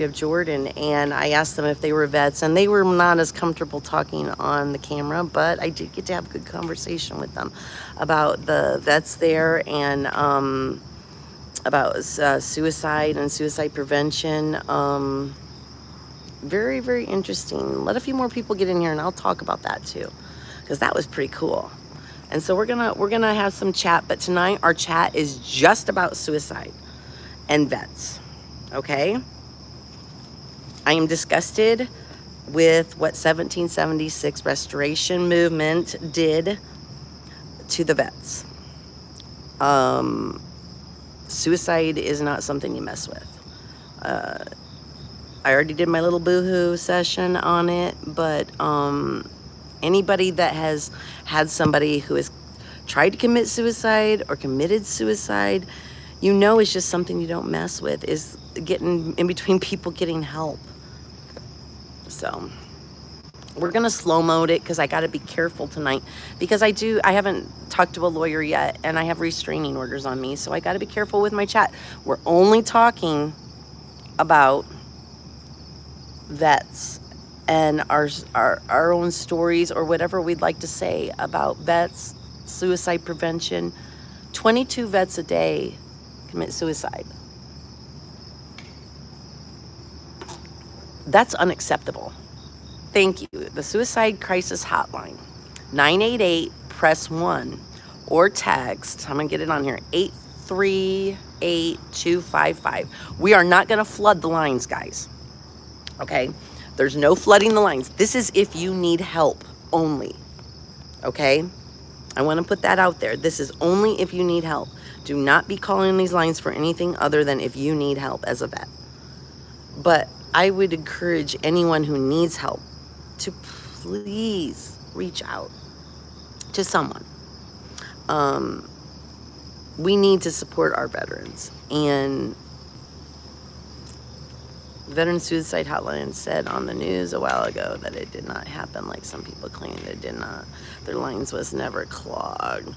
of Jordan, and I asked them if they were vets, and they were not as comfortable talking on the camera, but I did get to have a good conversation with them about the vets there, and about suicide and suicide prevention. Very, very interesting. Let a few more people get in here, and I'll talk about that too, because that was pretty cool. And so we're gonna have some chat, but tonight our chat is just about suicide and vets. Okay. I am disgusted with what 1776 restoration movement did to the vets. Suicide is not something you mess with. I already did my little boohoo session on it, but anybody that has had somebody who has tried to commit suicide or committed suicide, you know, it's just something you don't mess with, is getting in between people getting help. So we're gonna slow mode it, because I got to be careful tonight, because I haven't talked to a lawyer yet, and I have restraining orders on me, so I got to be careful with my chat. We're only talking about vets and our own stories, or whatever we'd like to say about vets, suicide prevention. 22 vets a day commit suicide. That's unacceptable. Thank you. The Suicide Crisis Hotline, 988, press 1, or text, I'm going to get it on here, 838-255. We are not going to flood the lines, guys. Okay? There's no flooding the lines. This is if you need help only. Okay? I want to put that out there. This is only if you need help. Do not be calling these lines for anything other than if you need help as a vet. But I would encourage anyone who needs help to please reach out to someone. We need to support our veterans. And Veteran Suicide Hotline said on the news a while ago that it did not happen like some people claim. It did not. Their lines was never clogged.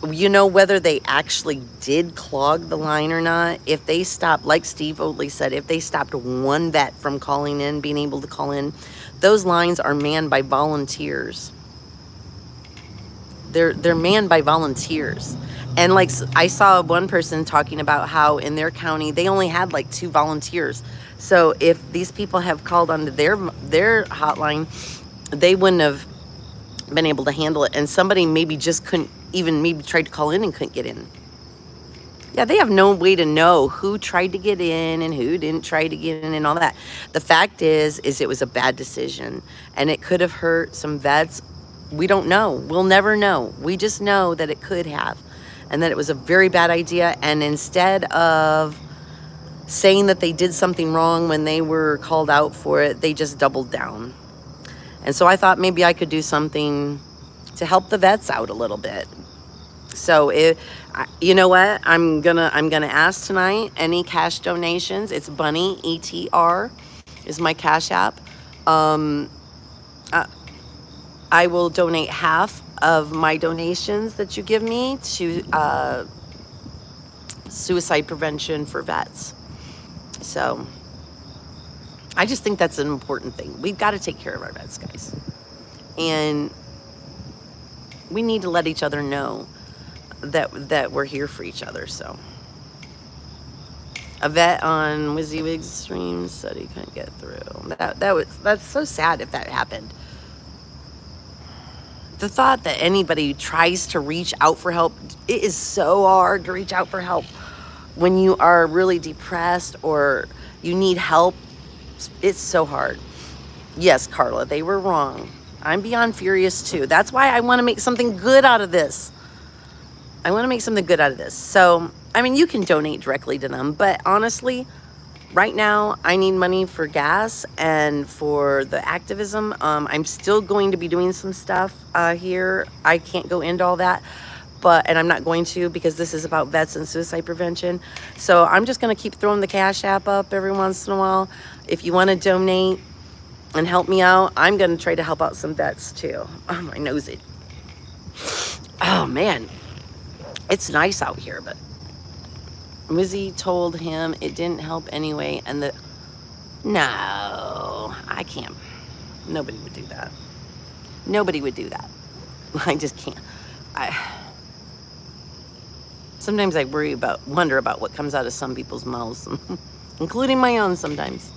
You know, whether they actually did clog the line or not, if they stopped, like Steve Oatley said, if they stopped one vet from calling in, being able to call in, those lines are manned by volunteers. They're manned by volunteers. And like I saw one person talking about how in their county they only had like 2 volunteers. So if these people have called onto their hotline, they wouldn't have been able to handle it. And somebody maybe just couldn't even, maybe tried to call in and couldn't get in. Yeah, they have no way to know who tried to get in and who didn't try to get in and all that. The fact is it was a bad decision, and it could have hurt some vets. We don't know. We'll never know. We just know that it could have, and that it was a very bad idea. And instead of saying that they did something wrong when they were called out for it, they just doubled down. And so I thought maybe I could do something to help the vets out a little bit. So you know what? I'm gonna ask tonight any cash donations. It's BunnyETR is my cash app. I will donate half of my donations that you give me to suicide prevention for vets. So I just think that's an important thing. We've got to take care of our vets, guys. And we need to let each other know that we're here for each other. So a vet on WYSIWYG's stream said he couldn't get through. That's so sad if that happened. The thought that anybody tries to reach out for help, it is so hard to reach out for help when you are really depressed or you need help. It's so hard. Yes, Carla, they were wrong. I'm beyond furious too. That's why I want to make something good out of this. So, I mean, you can donate directly to them, but honestly, right now, I need money for gas and for the activism. I'm still going to be doing some stuff here. I can't go into all that, and I'm not going to, because this is about vets and suicide prevention. So I'm just going to keep throwing the Cash App up every once in a while. If you want to donate and help me out, I'm going to try to help out some vets too. Oh, my nose itch. Oh, man. It's nice out here, but Wizzy told him it didn't help anyway, and No, I can't. Nobody would do that. Nobody would do that. I just can't. Sometimes I wonder about what comes out of some people's mouths, including my own sometimes.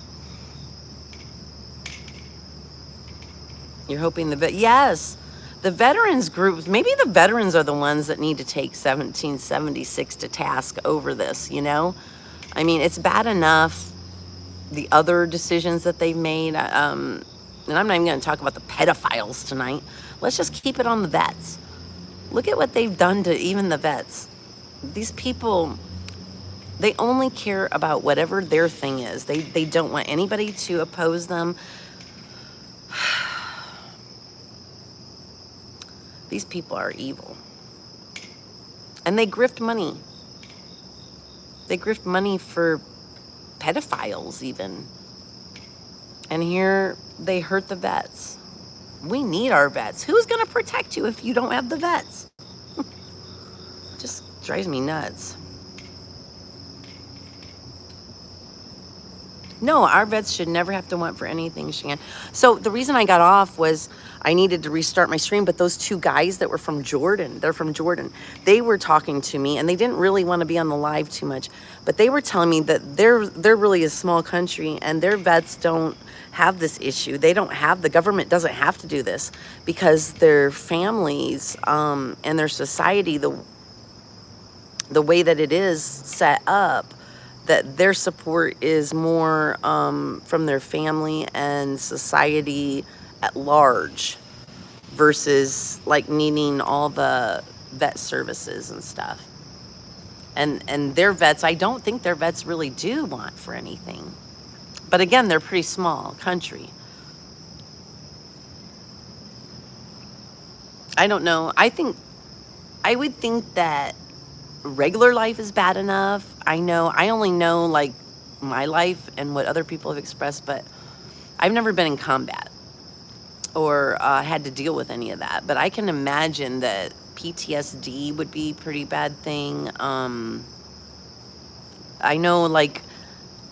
You're hoping yes, the veterans groups, maybe the veterans are the ones that need to take 1776 to task over this, you know? I mean, it's bad enough, the other decisions that they've made. And I'm not even going to talk about the pedophiles tonight. Let's just keep it on the vets. Look at what they've done to even the vets. These people, they only care about whatever their thing is. They don't want anybody to oppose them. These people are evil. And they grift money. They grift money for pedophiles even. And here they hurt the vets. We need our vets. Who's going to protect you if you don't have the vets? Just drives me nuts. No, our vets should never have to want for anything, Shan. So the reason I got off was I needed to restart my stream, but those two guys that were from Jordan, they're from Jordan, they were talking to me, and they didn't really want to be on the live too much, but they were telling me that they're really a small country, and their vets don't have this issue. The government doesn't have to do this because their families and their society, the way that it is set up, that their support is more from their family and society at large versus like needing all the vet services and stuff. And their vets, I don't think their vets really do want for anything. But again, they're pretty small country. I don't know. I would think that regular life is bad enough. I only know like my life and what other people have expressed, but I've never been in combat or had to deal with any of that. But I can imagine that PTSD would be a pretty bad thing. I know like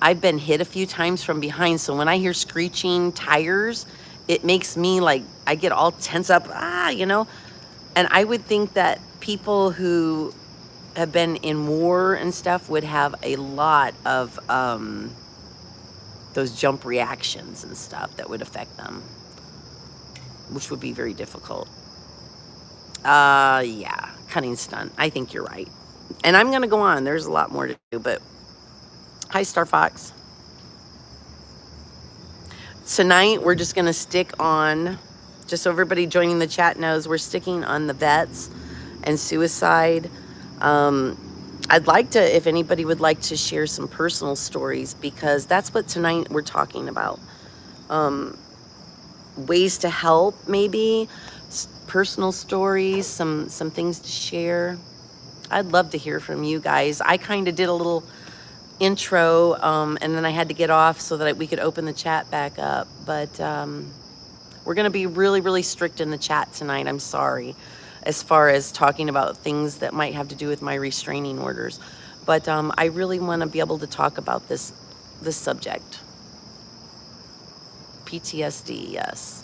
I've been hit a few times from behind, so when I hear screeching tires, it makes me like, I get all tense up, you know? And I would think that people who have been in war and stuff would have a lot of those jump reactions and stuff that would affect them, which would be very difficult. Yeah, cutting stunt. I think you're right. And I'm going to go on. There's a lot more to do, but hi, Star Fox. Tonight, we're just going to stick on, just so everybody joining the chat knows, we're sticking on the vets and suicide. I'd like to, if anybody would like to share some personal stories, because that's what tonight we're talking about. Ways to help, maybe, personal stories, some things to share. I'd love to hear from you guys. I kind of did a little intro, and then I had to get off so that we could open the chat back up. But we're going to be really, really strict in the chat tonight. I'm sorry, as far as talking about things that might have to do with my restraining orders. But I really want to be able to talk about this subject. PTSD, yes.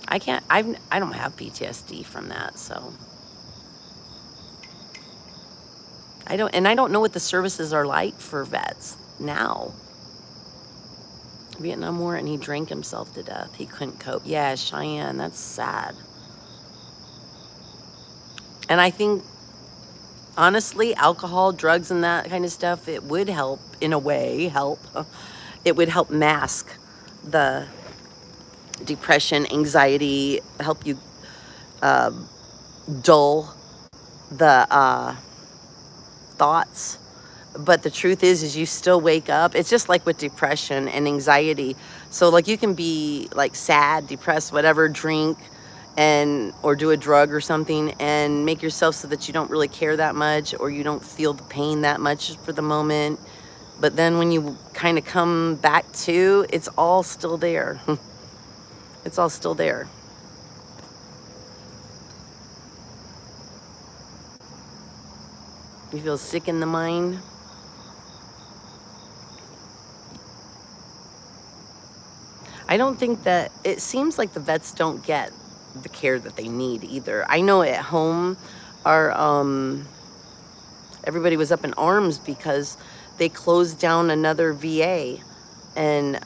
I don't have PTSD from that, so. I don't know what the services are like for vets now. Vietnam War, and he drank himself to death. He couldn't cope. Yeah, Cheyenne, that's sad. And I think, honestly, alcohol, drugs, and that kind of stuff, it would help, in a way, It would help mask the depression, anxiety, help you dull the thoughts. But the truth is you still wake up. It's just like with depression and anxiety. So like you can be like sad, depressed, whatever, drink or do a drug or something and make yourself so that you don't really care that much, or you don't feel the pain that much for the moment. But then when you kind of come back to, it's all still there. It's all still there. You feel sick in the mind. I don't think that, it seems like the vets don't get the care that they need either. I know at home, our everybody was up in arms because they closed down another VA. And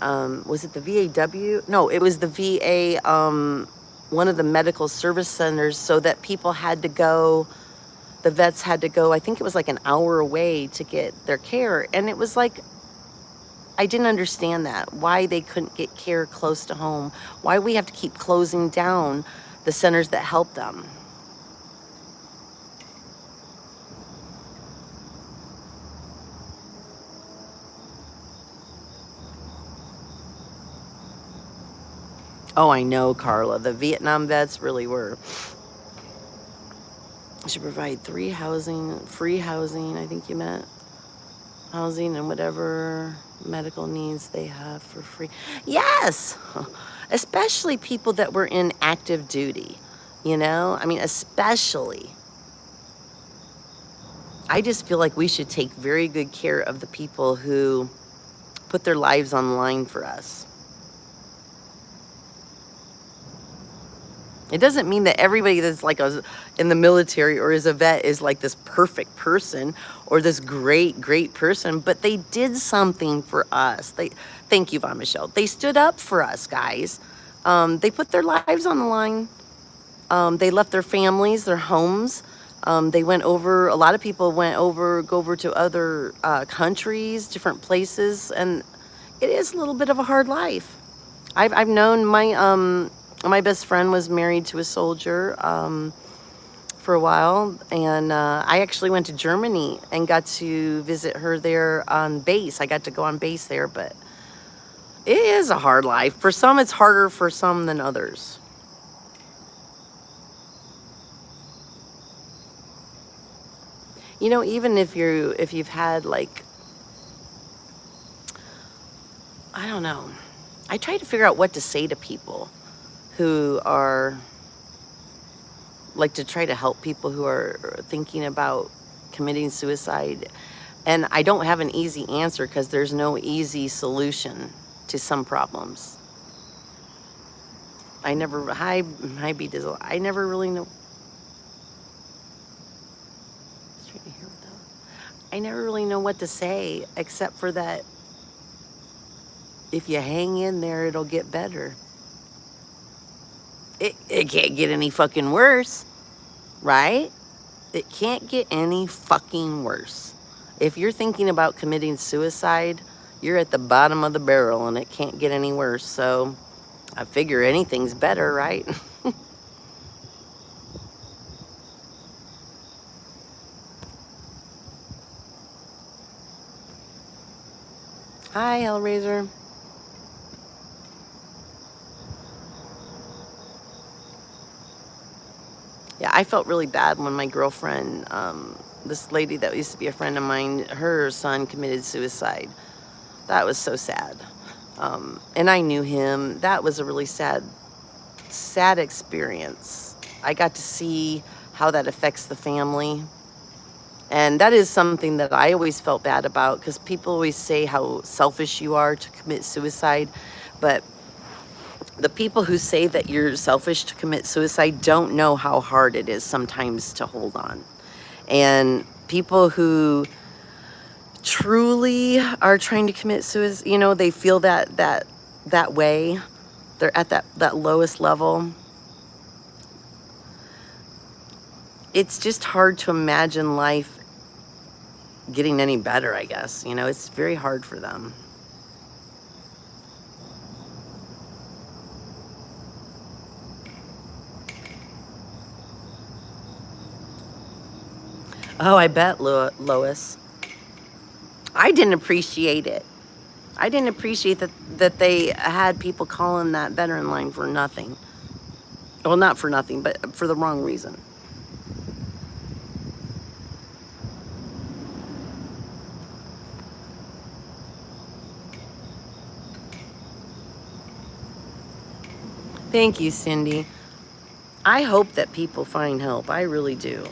was it the VAW? No, it was the VA, one of the medical service centers, so that people had to go, the vets had to go, I think it was like an hour away to get their care. And it was like, I didn't understand that, why they couldn't get care close to home, why we have to keep closing down the centers that help them. Oh, I know, Carla. The Vietnam vets really were. Should provide free housing, I think you meant. Housing and whatever medical needs they have for free. Yes! Especially people that were in active duty, you know? I mean, especially. I just feel like we should take very good care of the people who put their lives on the line for us. It doesn't mean that everybody that's like in the military or is a vet is like this perfect person or this great person, but they did something for us. Thank you, Von Michelle. They stood up for us, guys. They put their lives on the line. They left their families, their homes. They went over, a lot of people go over to other countries, different places, and it is a little bit of a hard life. I've known my best friend was married to a soldier for a while, and I actually went to Germany and got to visit her there on base. I got to go on base there, but it is a hard life. For some, it's harder for some than others. You know, even if you've had like, I don't know, I try to figure out what to say to people who are, like, to try to help people who are thinking about committing suicide. And I don't have an easy answer because there's no easy solution to some problems. Hi B Dizzle. I never really know. I never really know what to say except for that if you hang in there, it'll get better. It can't get any fucking worse, right? It can't get any fucking worse. If you're thinking about committing suicide, you're at the bottom of the barrel and it can't get any worse. So I figure anything's better, right? Hi, Hellraiser. Yeah, I felt really bad when my girlfriend, this lady that used to be a friend of mine, her son committed suicide. That was so sad. And I knew him. That was a really sad experience. I got to see how that affects the family. And that is something that I always felt bad about, because people always say how selfish you are to commit suicide. But the people who say that you're selfish to commit suicide don't know how hard it is sometimes to hold on. And people who truly are trying to commit suicide, you know, they feel that way. They're at that lowest level. It's just hard to imagine life getting any better, I guess. You know, it's very hard for them. Oh, I bet, Lois. I didn't appreciate it. I didn't appreciate that they had people calling that veteran line for nothing. Well, not for nothing, but for the wrong reason. Thank you, Cindy. I hope that people find help. I really do.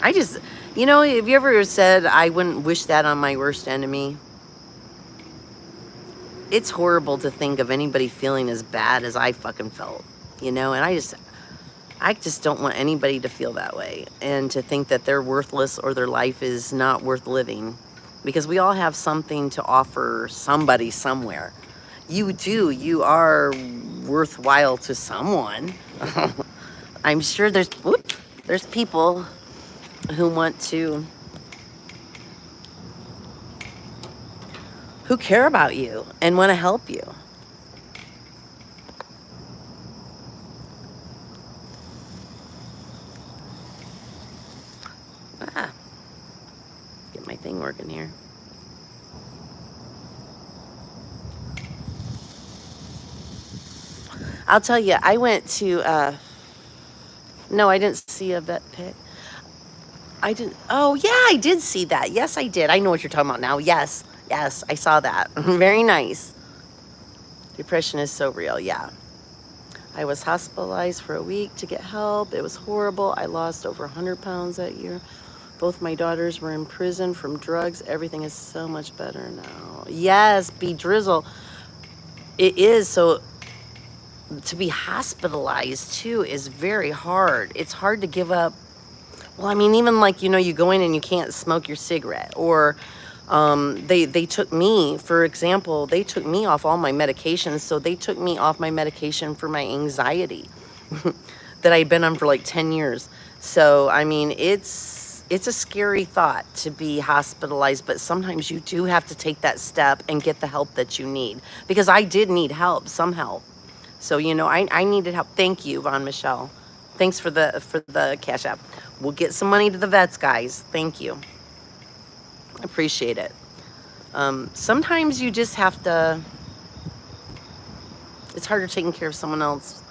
I just, you know, have you ever said I wouldn't wish that on my worst enemy? it's horrible to think of anybody feeling as bad as I fucking felt, you know, and I just don't want anybody to feel that way and to think that they're worthless or their life is not worth living, because we all have something to offer somebody somewhere. You do, you are worthwhile to someone. I'm sure there's people who want to, who care about you and want to help you. Ah, get my thing working here. I'll tell you, I went to, no, I didn't see a vet pic. I didn't, oh yeah, I did see that. Yes, I did. I know what you're talking about now. Yes, yes, I saw that. Very nice. Depression is so real, yeah. I was hospitalized for a week to get help. It was horrible. I lost over 100 pounds that year. Both my daughters were in prison from drugs. Everything is so much better now. Yes, be drizzle. It is. So to be hospitalized too is very hard. It's hard to give up. Well, I mean, even like, you know, you go in and you can't smoke your cigarette, or they took me, for example, they took me off all my medications. So they took me off my medication for my anxiety that I'd been on for like 10 years. So, I mean, it's a scary thought to be hospitalized, but sometimes you do have to take that step and get the help that you need, because I did need help, some help. So, you know, I needed help. Thank you, Von Michelle. Thanks for the Cash App. We'll get some money to the vets, guys. Thank you. I appreciate it. Sometimes you just have to, it's harder taking care of someone else.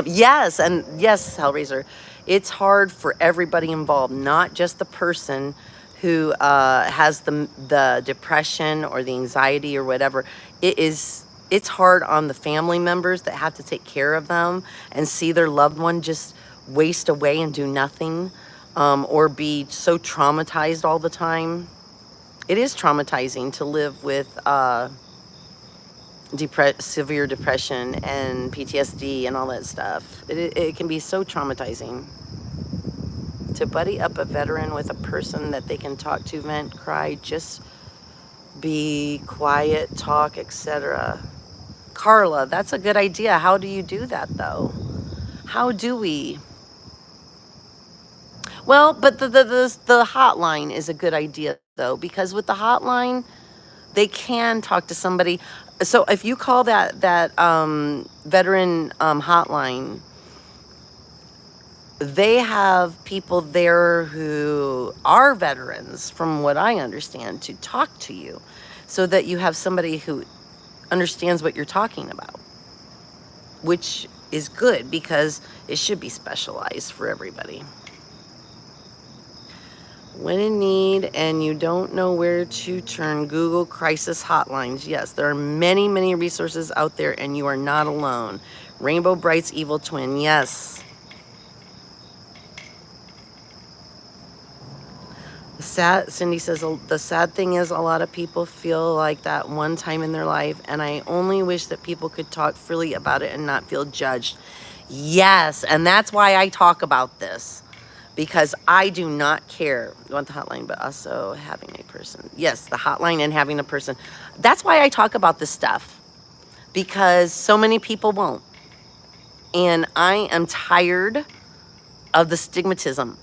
Yes, and yes, Hellraiser. It's hard for everybody involved, not just the person who has the depression or the anxiety or whatever. It's hard on the family members that have to take care of them and see their loved one just waste away and do nothing, or be so traumatized all the time. It is traumatizing to live with severe depression and PTSD and all that stuff. It can be so traumatizing. To buddy up a veteran with a person that they can talk to, vent, cry, just be quiet, talk, etc. Carla, that's a good idea. How do you do that, though? How do we? Well, but the hotline is a good idea, though, because with the hotline, they can talk to somebody. So if you call that veteran hotline, they have people there who are veterans, from what I understand, to talk to you, so that you have somebody who understands what you're talking about, which is good because it should be specialized for everybody. When in need and you don't know where to turn, Google crisis hotlines. Yes, there are many, many resources out there, and you are not alone. Rainbow Bright's evil twin. Yes. Cindy says, the sad thing is a lot of people feel like that one time in their life, and I only wish that people could talk freely about it and not feel judged. Yes, and that's why I talk about this, because I do not care. You want the hotline, but also having a person. Yes, the hotline and having a person. That's why I talk about this stuff, because so many people won't. And I am tired of the stigmatism.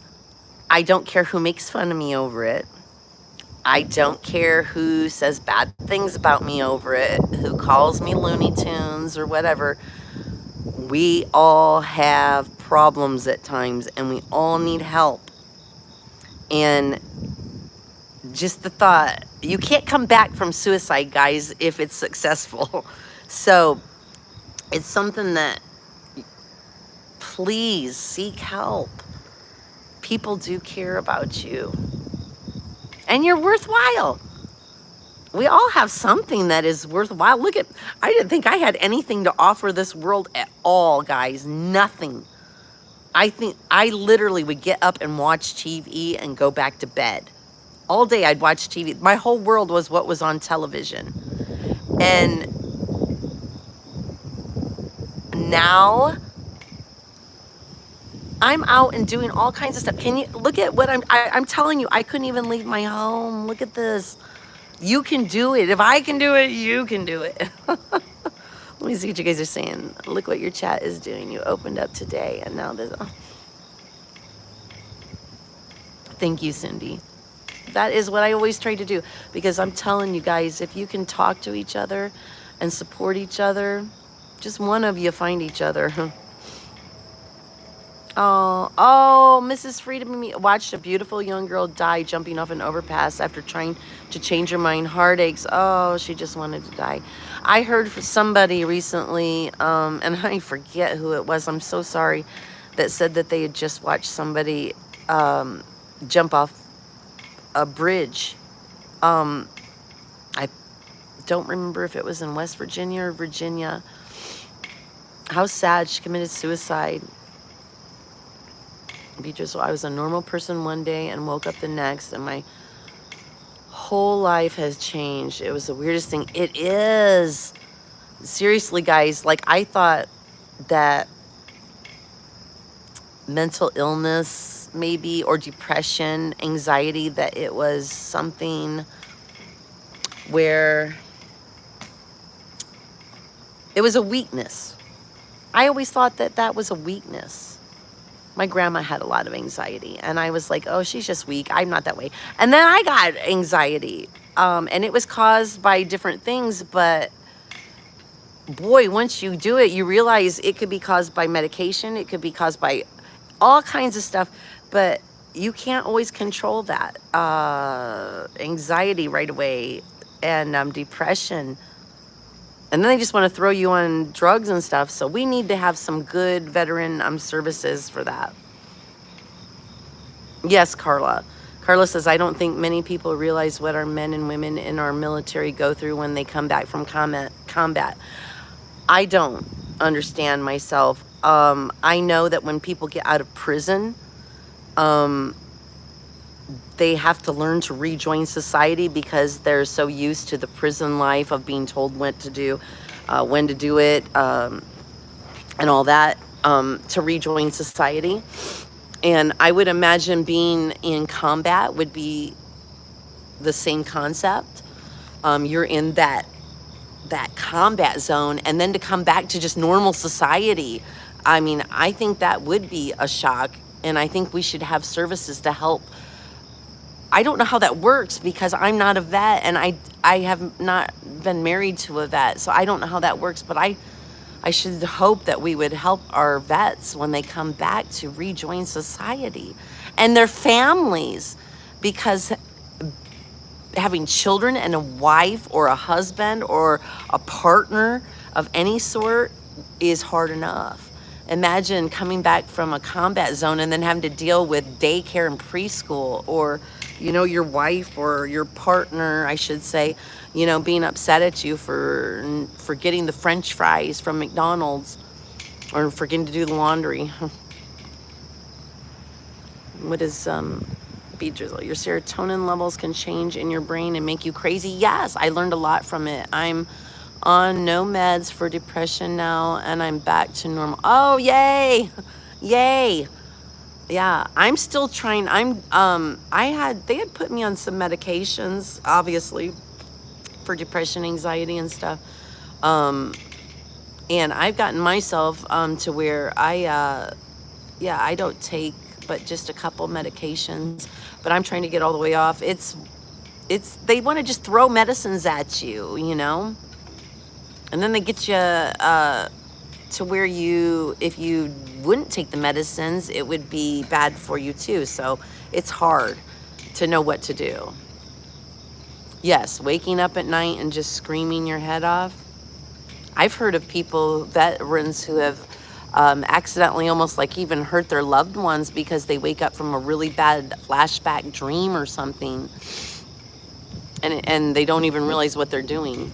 I don't care who makes fun of me over it. I don't care who says bad things about me over it, who calls me Looney Tunes or whatever. We all have problems at times, and we all need help. And just the thought, you can't come back from suicide, guys, if it's successful. So it's something that, please seek help. People do care about you, and you're worthwhile. We all have something that is worthwhile. Look at, I didn't think I had anything to offer this world at all, guys. Nothing. I think I literally would get up and watch TV and go back to bed. All day I'd watch TV. My whole world was what was on television. And now I'm out and doing all kinds of stuff. Can you look at what I'm telling you, I couldn't even leave my home. Look at this. You can do it. If I can do it, you can do it. Let me see what you guys are saying. Look what your chat is doing. You opened up today and now there's, oh. Thank you, Cindy. That is what I always try to do, because I'm telling you guys, if you can talk to each other and support each other, just one of you find each other. Oh, Mrs. Freedom watched a beautiful young girl die jumping off an overpass after trying to change her mind. Heartaches. Oh, she just wanted to die. I heard from somebody recently, and I forget who it was. I'm so sorry, that said that they had just watched somebody jump off a bridge. I don't remember if it was in West Virginia or Virginia. How sad. She committed suicide. So I was a normal person one day and woke up the next, and my whole life has changed. It was the weirdest thing. It is. Seriously, guys, like I thought that mental illness maybe, or depression, anxiety, that it was something where it was a weakness. I always thought that that was a weakness. My grandma had a lot of anxiety, and I was like, oh, she's just weak. I'm not that way. And then I got anxiety, and it was caused by different things, but boy, once you do it, you realize it could be caused by medication. It could be caused by all kinds of stuff, but you can't always control that. Anxiety right away, and depression. And then they just want to throw you on drugs and stuff. So we need to have some good veteran services for that. Yes, Carla. Carla says, I don't think many people realize what our men and women in our military go through when they come back from combat. I don't understand myself. I know that when people get out of prison, they have to learn to rejoin society because they're so used to the prison life of being told what to do, when to do it, and all that, to rejoin society. And I would imagine being in combat would be the same concept. You're in that combat zone, and then to come back to just normal society. I mean, I think that would be a shock, and I think we should have services to help. I don't know how that works because I'm not a vet, and I have not been married to a vet, so I don't know how that works, but I should hope that we would help our vets when they come back to rejoin society and their families, because having children and a wife or a husband or a partner of any sort is hard enough. Imagine coming back from a combat zone and then having to deal with daycare and preschool, or, you know, your wife or your partner, I should say, you know, being upset at you for getting the French fries from McDonald's or forgetting to do the laundry. What is Be Drizzle? Your serotonin levels can change in your brain and make you crazy. Yes, I learned a lot from it. I'm on no meds for depression now, and I'm back to normal. Oh, yay! Yay! Yeah, I'm still trying. They had put me on some medications, obviously, for depression, anxiety, and stuff. And I've gotten myself to where I don't take but just a couple medications, but I'm trying to get all the way off. They want to just throw medicines at you, you know? And then they get you to where if you wouldn't take the medicines, it would be bad for you too. So it's hard to know what to do. Yes, waking up at night and just screaming your head off. I've heard of veterans who have accidentally almost like even hurt their loved ones because they wake up from a really bad flashback dream or something. And they don't even realize what they're doing.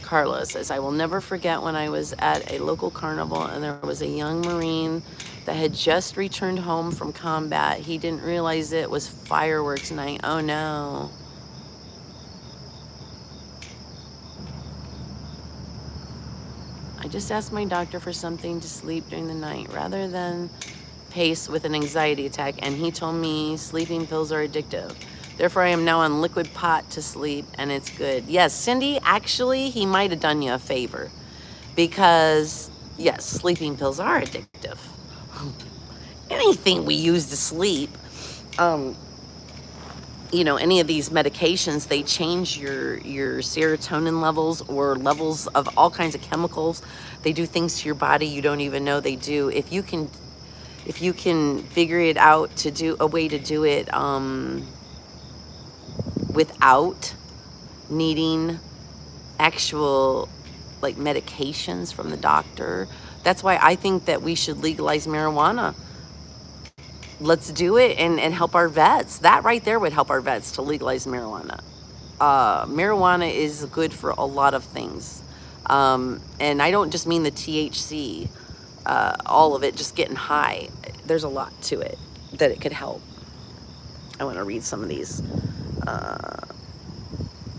Carla says, I will never forget when I was at a local carnival and there was a young Marine that had just returned home from combat. He didn't realize it was fireworks night. Oh no. I just asked my doctor for something to sleep during the night rather than pace with an anxiety attack, and he told me sleeping pills are addictive. Therefore, I am now on liquid pot to sleep, and it's good. Yes, Cindy, actually, he might have done you a favor because, yes, sleeping pills are addictive. Anything we use to sleep, you know, any of these medications, they change your serotonin levels or levels of all kinds of chemicals. They do things to your body you don't even know they do. If you can figure it out to do a way to do it without needing actual like medications from the doctor, that's why I think that we should legalize marijuana. Let's do it and help our vets. That right there would help our vets to legalize marijuana. Marijuana is good for a lot of things. And I don't just mean the THC, all of it, just getting high. There's a lot to it that it could help. I want to read some of these.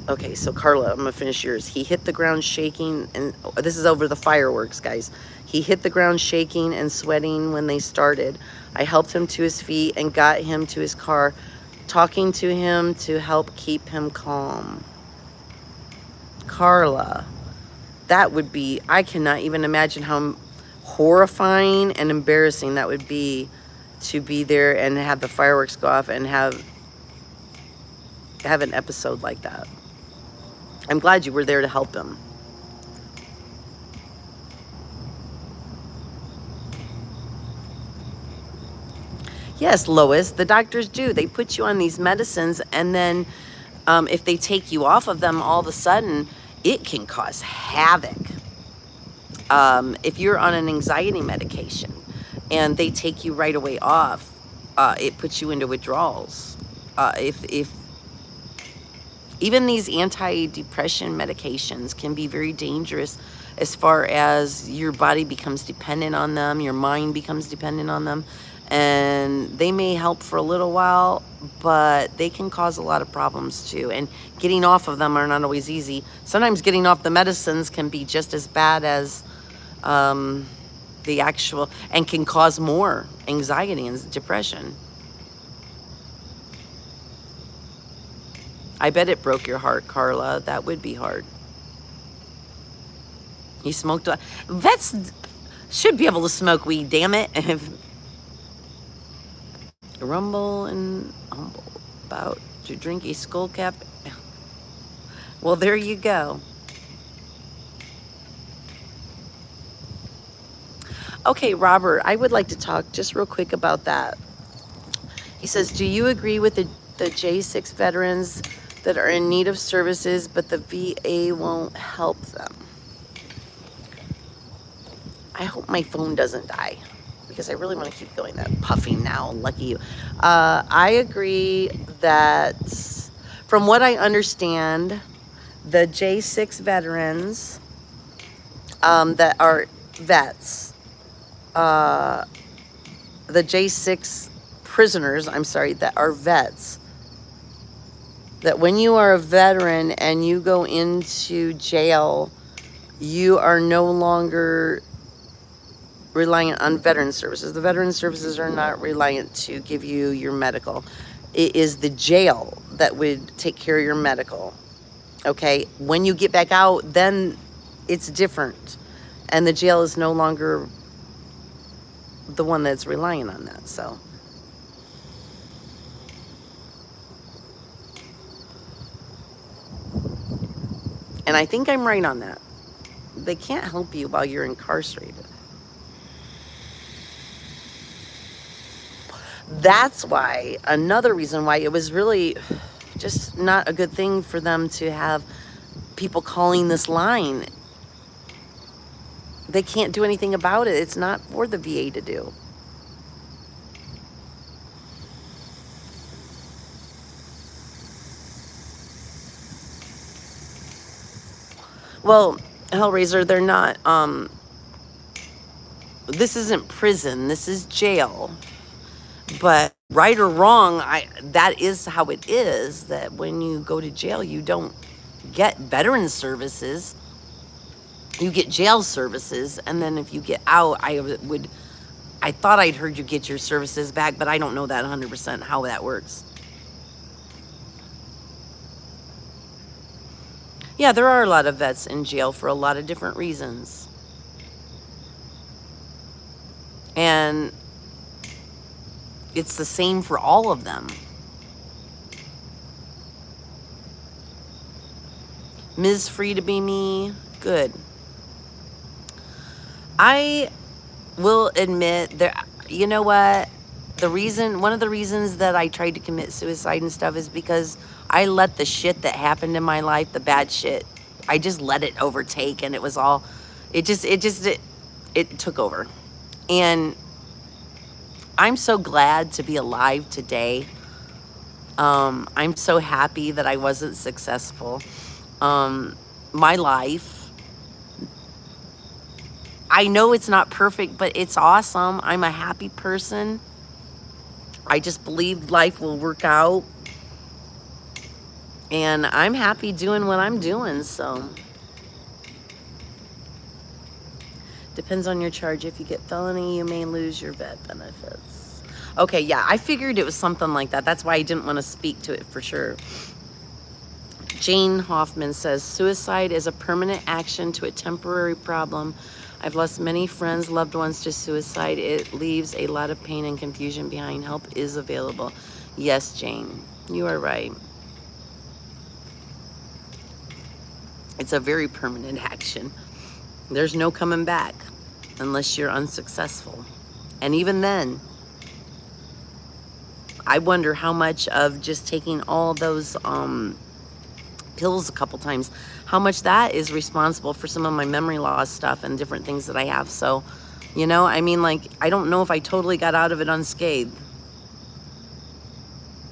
Okay, so Carla, I'm going to finish yours. He hit the ground shaking, and this is over the fireworks, guys. He hit the ground shaking and sweating when they started. I helped him to his feet and got him to his car, talking to him to help keep him calm. Carla, that would be, I cannot even imagine how horrifying and embarrassing that would be to be there and have the fireworks go off and have an episode like that. I'm glad you were there to help him. Yes, Lois, the doctors do. They put you on these medicines, and then if they take you off of them all of a sudden, it can cause havoc. If you're on an anxiety medication and they take you right away off, it puts you into withdrawals. If even these anti-depression medications can be very dangerous as far as your body becomes dependent on them, your mind becomes dependent on them, and they may help for a little while, but they can cause a lot of problems too. And getting off of them are not always easy. Sometimes getting off the medicines can be just as bad as the actual, and can cause more anxiety and depression. I bet it broke your heart, Carla. That would be hard. He smoked. Vets should be able to smoke weed, damn it. Rumble and humble about to drink a skull cap. Well, there you go. Okay, Robert, I would like to talk just real quick about that. He says, do you agree with the J6 veterans that are in need of services, but the VA won't help them? I hope my phone doesn't die because I really want to keep going. That puffing now, lucky you. I agree that from what I understand, the J6 veterans that are vets, the J6 prisoners, I'm sorry, that are vets, that when you are a veteran and you go into jail, you are no longer reliant on veteran services. The veteran services are not reliant to give you your medical. It is the jail that would take care of your medical. Okay? When you get back out, then it's different. And the jail is no longer the one that's relying on that. So and I think I'm right on that. They can't help you while you're incarcerated. That's why, another reason why it was really just not a good thing for them to have people calling this line. They can't do anything about it. It's not for the VA to do. Well, Hellraiser, they're not, this isn't prison, this is jail. But right or wrong, that is how it is, that when you go to jail, you don't get veteran services. You get jail services, and then if you get out, I thought I'd heard you get your services back, but I don't know that 100% how that works. Yeah, there are a lot of vets in jail for a lot of different reasons. And it's the same for all of them. Ms. Free to be me, good. I will admit there, you know what? One of the reasons that I tried to commit suicide and stuff is because I let the shit that happened in my life, the bad shit, I just let it overtake, and it was all, it took over. And I'm so glad to be alive today. I'm so happy that I wasn't successful. My life, I know it's not perfect, but it's awesome. I'm a happy person. I just believe life will work out. And I'm happy doing what I'm doing, so. Depends on your charge. If you get felony, you may lose your vet benefits. Okay, yeah, I figured it was something like that. That's why I didn't want to speak to it for sure. Jane Hoffman says, suicide is a permanent action to a temporary problem. I've lost many friends, loved ones to suicide. It leaves a lot of pain and confusion behind. Help is available. Yes, Jane, you are right. It's a very permanent action. There's no coming back unless you're unsuccessful. And even then, I wonder how much of just taking all those pills a couple times, how much that is responsible for some of my memory loss stuff and different things that I have. So, you know, I mean, like, I don't know if I totally got out of it unscathed.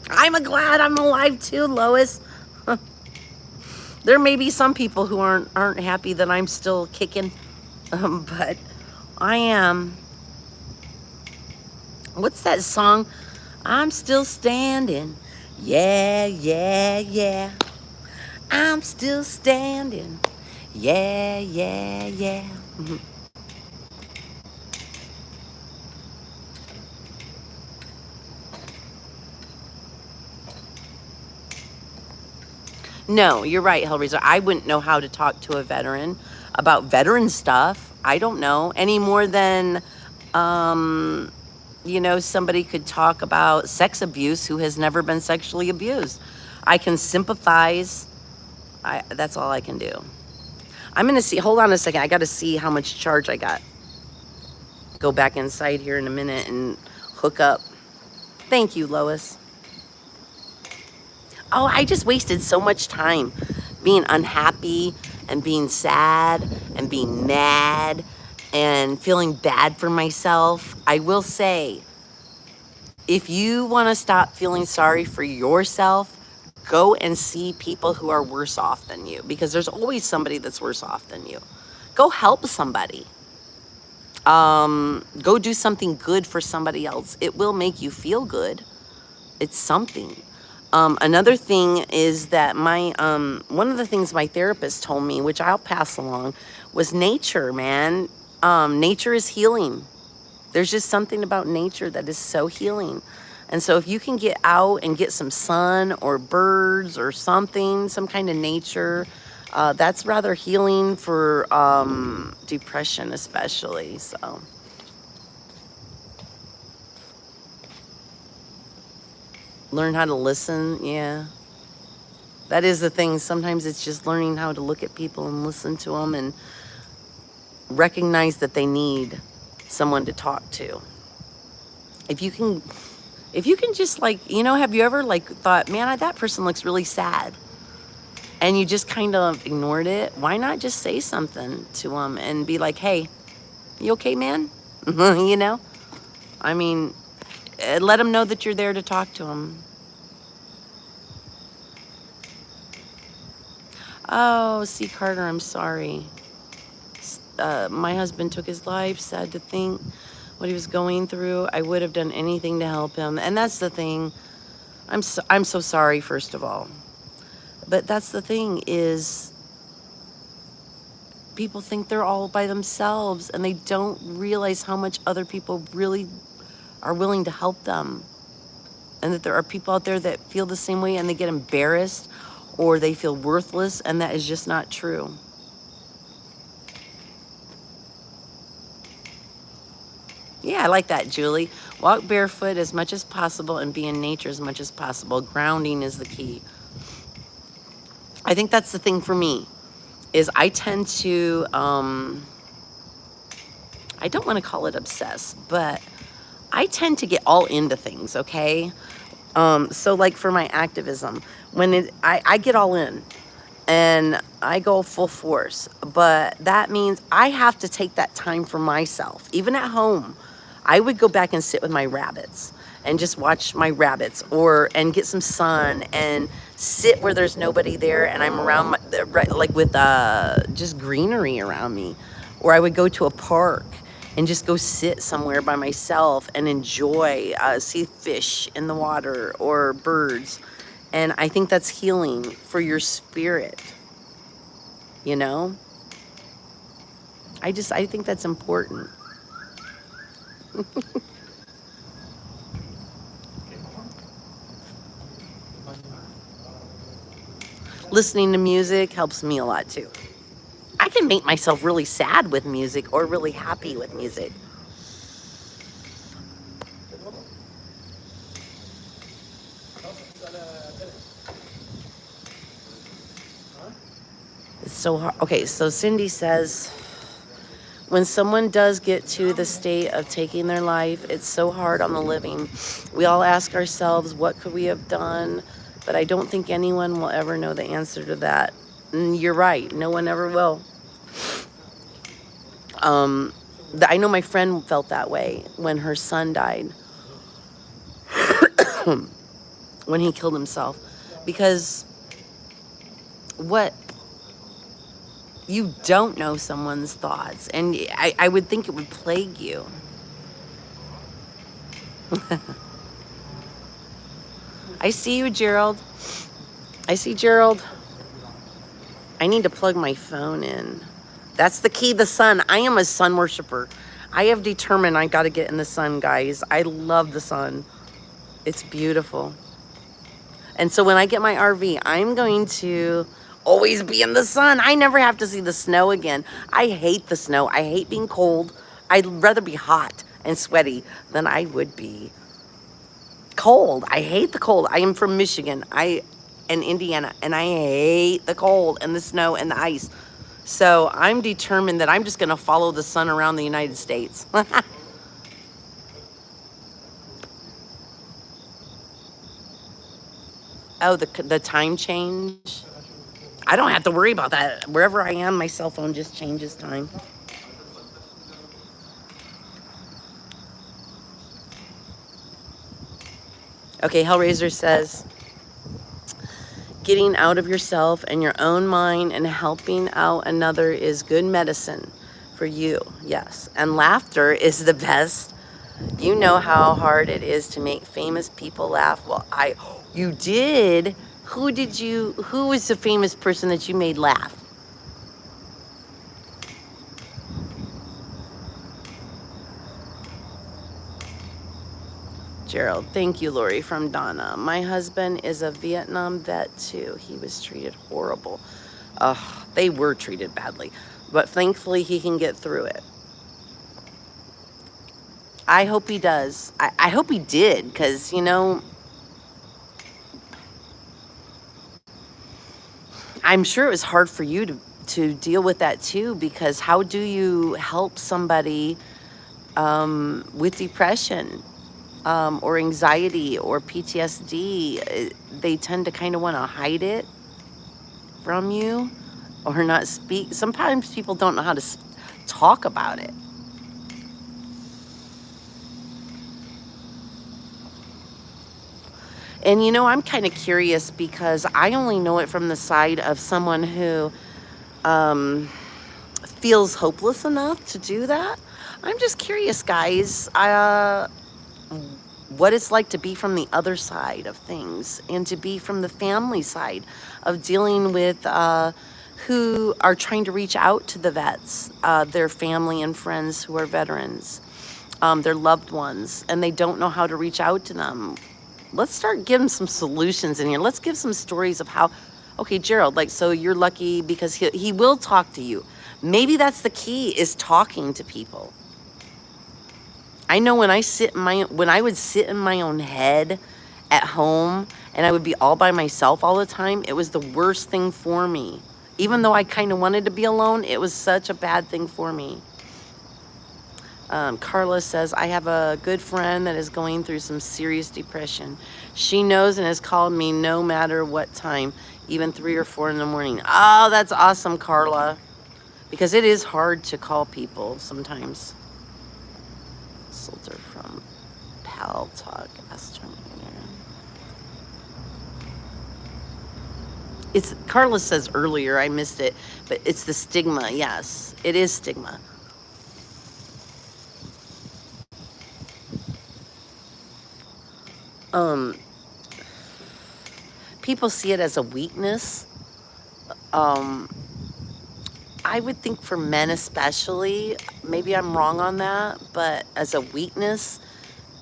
I'm glad I'm alive too, Lois. There may be some people who aren't happy that I'm still kicking, but I am. What's that song? I'm still standing. Yeah, yeah, yeah. I'm still standing. Yeah, yeah, yeah. No, you're right, Hellraiser. I wouldn't know how to talk to a veteran about veteran stuff. I don't know any more than, you know, somebody could talk about sex abuse who has never been sexually abused. I can sympathize. That's all I can do. I'm going to see, hold on a second. I got to see how much charge I got. Go back inside here in a minute and hook up. Thank you, Lois. Oh, I just wasted so much time being unhappy and being sad and being mad and feeling bad for myself. I will say, if you want to stop feeling sorry for yourself, go and see people who are worse off than you, because there's always somebody that's worse off than you. Go help somebody. Go do something good for somebody else. It will make you feel good. It's something. Another thing is that one of the things my therapist told me, which I'll pass along, was nature, man. Nature is healing. There's just something about nature that is so healing. And so if you can get out and get some sun or birds or something, some kind of nature, that's rather healing for depression especially, so. Learn how to listen, yeah. That is the thing. Sometimes it's just learning how to look at people and listen to them and recognize that they need someone to talk to. If you can just, like, you know, have you ever like thought, man, that person looks really sad, and you just kind of ignored it? Why not just say something to them and be like, hey, you okay, man? You know, I mean, let them know that you're there to talk to them. Oh, C. Carter, I'm sorry. my husband took his life. Sad to think what he was going through. I would have done anything to help him. And that's the thing. I'm so sorry, first of all. But that's the thing is people think they're all by themselves and they don't realize how much other people really are willing to help them. And that there are people out there that feel the same way and they get embarrassed or they feel worthless, and that is just not true. Yeah, I like that, Julie. Walk barefoot as much as possible and be in nature as much as possible. Grounding is the key. I think that's the thing for me, is I tend to, I don't want to call it obsess, but I tend to get all into things, okay? So like for my activism, when I get all in and I go full force, but that means I have to take that time for myself. Even at home, I would go back and sit with my rabbits and just watch my rabbits and get some sun and sit where there's nobody there and I'm around like with just greenery around me. Or I would go to a park and just go sit somewhere by myself and enjoy, see fish in the water or birds. And I think that's healing for your spirit, you know? I think that's important. Listening to music helps me a lot too. I can make myself really sad with music or really happy with music. It's so hard. Okay, so Cindy says, when someone does get to the state of taking their life, it's so hard on the living. We all ask ourselves, what could we have done? But I don't think anyone will ever know the answer to that. And you're right, no one ever will. I know my friend felt that way when her son died, when he killed himself, because you don't know someone's thoughts, and I would think it would plague you. I see you, Gerald. I see Gerald. I need to plug my phone in. That's the key, the sun. I am a sun worshiper. I have determined I got to get in the sun, guys. I love the sun. It's beautiful. And so when I get my RV, I'm going to always be in the sun. I never have to see the snow again. I hate the snow. I hate being cold. I'd rather be hot and sweaty than I would be cold. I hate the cold. I am from Michigan and Indiana, and I hate the cold and the snow and the ice. So I'm determined that I'm just going to follow the sun around the United States. Oh, the time change? I don't have to worry about that. Wherever I am, my cell phone just changes time. Okay, Hellraiser says, getting out of yourself and your own mind and helping out another is good medicine for you. Yes. And laughter is the best. You know how hard it is to make famous people laugh. Well, you did. Who was the famous person that you made laugh? Gerald, thank you, Lori, from Donna. My husband is a Vietnam vet too. He was treated horrible. They were treated badly, but thankfully he can get through it. I hope he does. I hope he did, because, you know, I'm sure it was hard for you to deal with that too, because how do you help somebody with depression or anxiety or PTSD? They tend to kind of want to hide it from you or not speak. Sometimes people don't know how to talk about it. And, you know, I'm kind of curious because I only know it from the side of someone who feels hopeless enough to do that. I'm just curious, guys, what it's like to be from the other side of things and to be from the family side of dealing with who are trying to reach out to the vets, their family and friends who are veterans, their loved ones, and they don't know how to reach out to them. Let's start giving some solutions in here. Let's give some stories of how, okay, Gerald, like, so you're lucky because he will talk to you. Maybe that's the key, is talking to people. I know when I would sit in my own head at home and I would be all by myself all the time, it was the worst thing for me. Even though I kind of wanted to be alone, it was such a bad thing for me. Carla says, I have a good friend that is going through some serious depression. She knows and has called me no matter what time, even 3 or 4 in the morning. Oh, that's awesome, Carla. Because it is hard to call people sometimes. Soldier from Pal Talk. It's, Carla says earlier, I missed it, but it's the stigma. Yes, it is stigma. People see it as a weakness. I would think for men especially, maybe I'm wrong on that, but as a weakness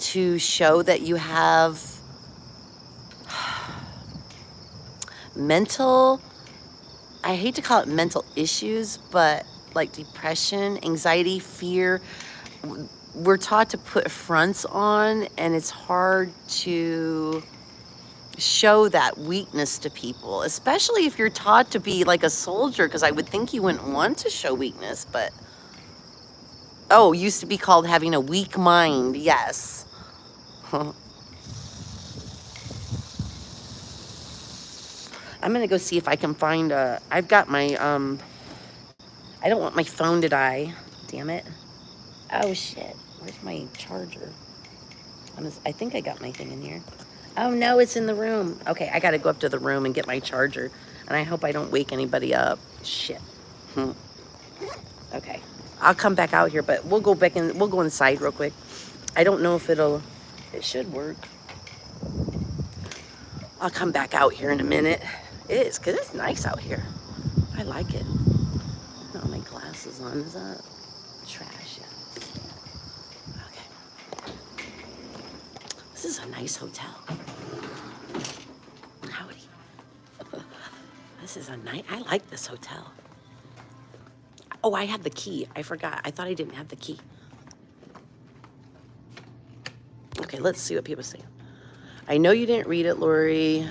to show that you have mental, I hate to call it mental issues, but like depression, anxiety, fear. We're taught to put fronts on, and it's hard to show that weakness to people, especially if you're taught to be like a soldier, because I would think you wouldn't want to show weakness, but oh, used to be called having a weak mind. Yes. I'm gonna go see if I can find I've got my I don't want my phone to die, damn it. Oh shit, where's my charger? I think I got my thing in here. Oh no, it's in the room. Okay, I gotta go up to the room and get my charger. And I hope I don't wake anybody up. Shit. Okay, I'll come back out here, but we'll go back in, we'll go inside real quick. I don't know if it should work. I'll come back out here in a minute. It is, because it's nice out here. I like it. Not my glasses on, is that trash? Yeah. Okay. This is a nice hotel. Howdy. This is a nice, I like this hotel. Oh, I have the key. I forgot. I thought I didn't have the key. Okay, let's see what people say. I know you didn't read it, Lori.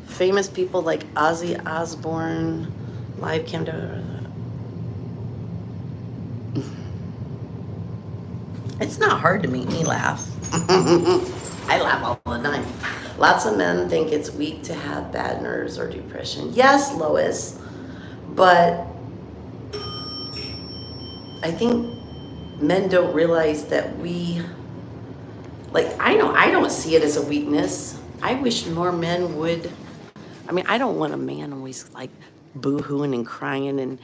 Famous people like Ozzy Osbourne, live cam to... It's not hard to make me laugh. I laugh all the time. Lots of men think it's weak to have bad nerves or depression. Yes, Lois, but I think men don't realize that like, I know I don't see it as a weakness. I wish more men would. I mean, I don't want a man always like boo-hooing and crying and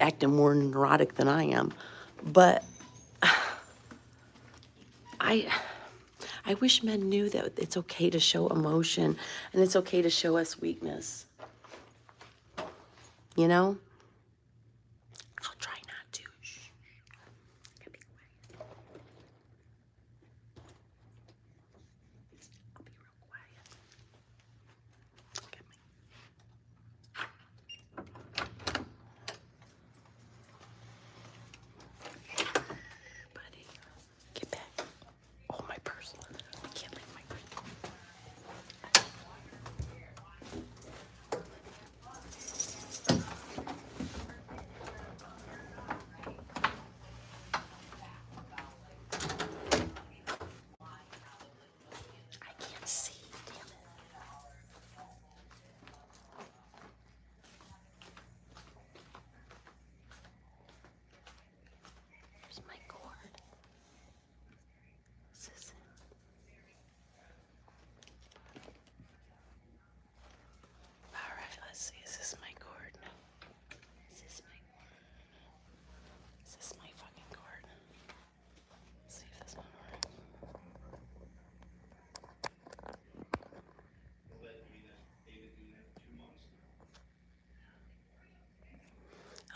acting more neurotic than I am. But I wish men knew that it's okay to show emotion and it's okay to show us weakness. You know? I'll try not to. Shh. I'll be quiet. I'll be real quiet. Look at me. Buddy, get back. Oh, my purse. I can't leave my purse.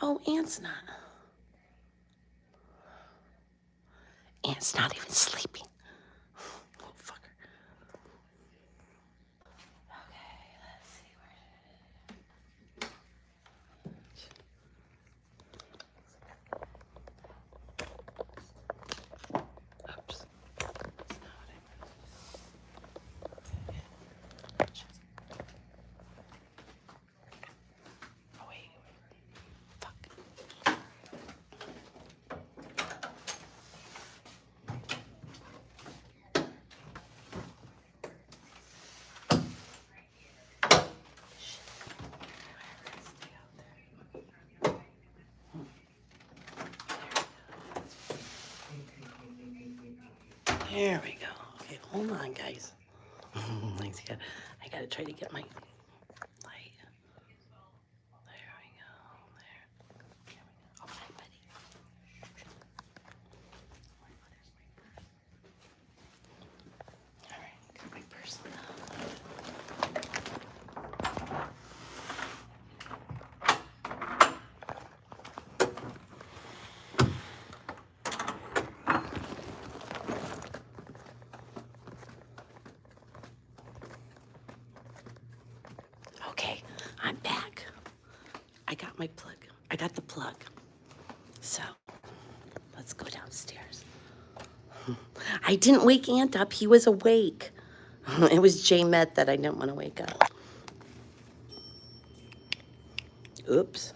Oh, Aunt's not. Aunt's not even sleeping. Oh, fucker. Okay, let's see where. Oops. That's not what I meant. Oh, wait. Fuck. There we go. Okay, hold on, guys. I gotta try to get my light. There we go. There we go. Oh, hi, buddy. All right, got my purse Okay, I'm back. I got my plug. I got the plug. So, let's go downstairs. I didn't wake Aunt up. He was awake. It was J Met that I didn't want to wake up. Oops.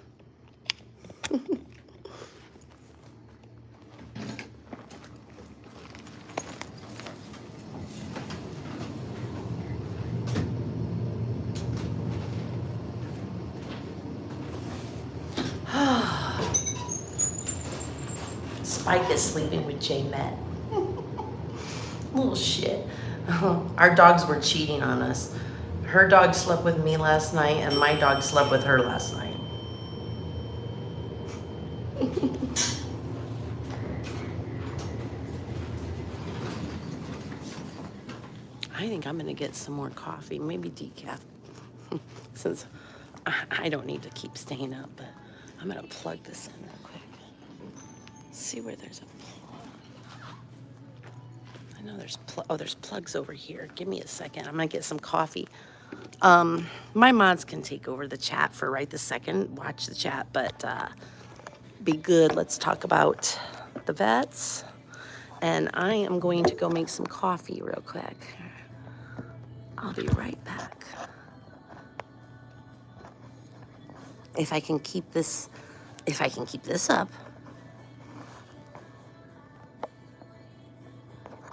Spike is sleeping with J Met. Little shit. Our dogs were cheating on us. Her dog slept with me last night, and my dog slept with her last night. I think I'm gonna get some more coffee, maybe decaf, since I don't need to keep staying up, but I'm gonna plug this in real quick. See where there's a plug. I know there's plugs over here. Give me a second. I'm gonna get some coffee. My mods can take over the chat for right this second. Watch the chat, but be good. Let's talk about the vets. And I am going to go make some coffee real quick. I'll be right back. If I can keep this up.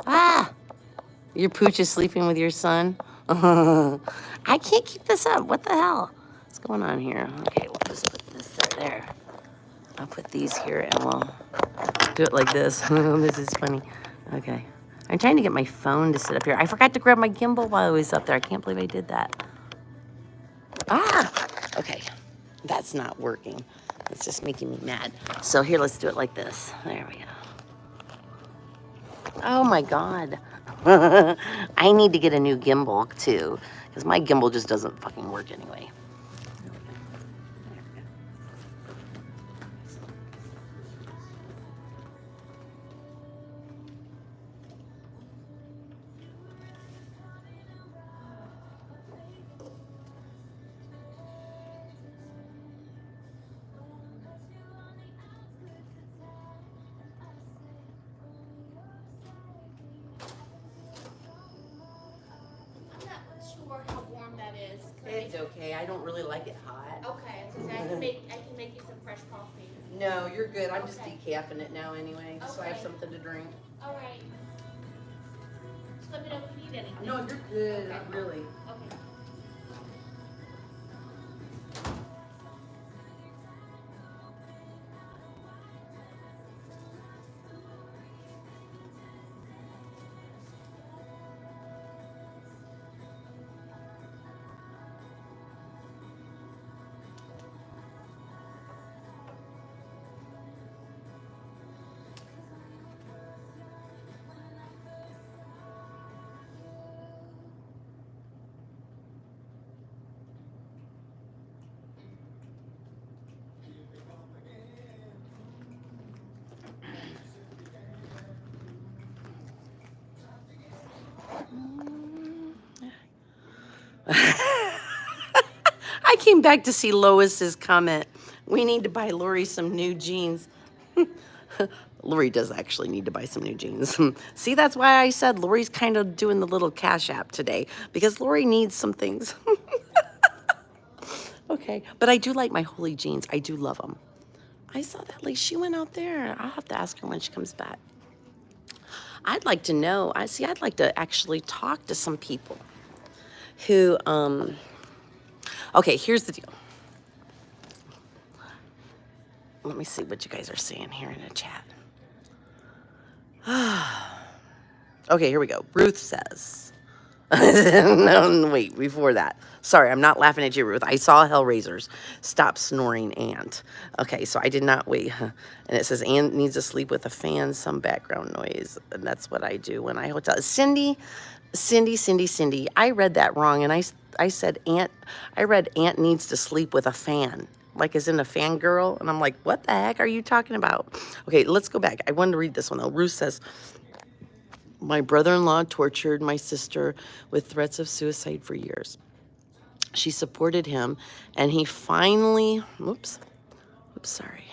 Ah! Your pooch is sleeping with your son? I can't keep this up. What the hell? What's going on here? Okay, we'll just put this there. I'll put these here and we'll do it like this. This is funny. Okay. I'm trying to get my phone to sit up here. I forgot to grab my gimbal while I was up there. I can't believe I did that. Ah! Okay. That's not working. It's just making me mad. So here, let's do it like this. There we go. Oh my God. I need to get a new gimbal too, because my gimbal just doesn't fucking work anyway. Sure how warm that is. It's okay. I don't really like it hot. Okay, so I can make you some fresh coffee. No, you're good. I'm just decaffing it now anyway, just so I have something to drink. All right. Just let me know if you need anything. No, you're good. Okay. Really. Okay. I came back to see Lois's comment. We need to buy Lori some new jeans. Lori does actually need to buy some new jeans. See, that's why I said Lori's kind of doing the little cash app today because Lori needs some things. Okay, but I do like my Holy jeans. I do love them. I saw that lady. She went out there. I'll have to ask her when she comes back. I'd like to know. I'd like to actually talk to some people who, okay, here's the deal. Let me see what you guys are saying here in the chat. Okay, here we go. Ruth says, no, wait, before that. Sorry, I'm not laughing at you, Ruth. I saw Hellraisers. Stop snoring, Aunt. Okay, so I did not wait. And it says, Aunt needs to sleep with a fan, some background noise. And that's what I do when I hotel. Cindy. I read that wrong. And I said, I read Aunt needs to sleep with a fan. Like as in a fangirl. And I'm like, what the heck are you talking about? Okay, let's go back. I wanted to read this one, though. Ruth says, my brother-in-law tortured my sister with threats of suicide for years. She supported him, and he finally, sorry.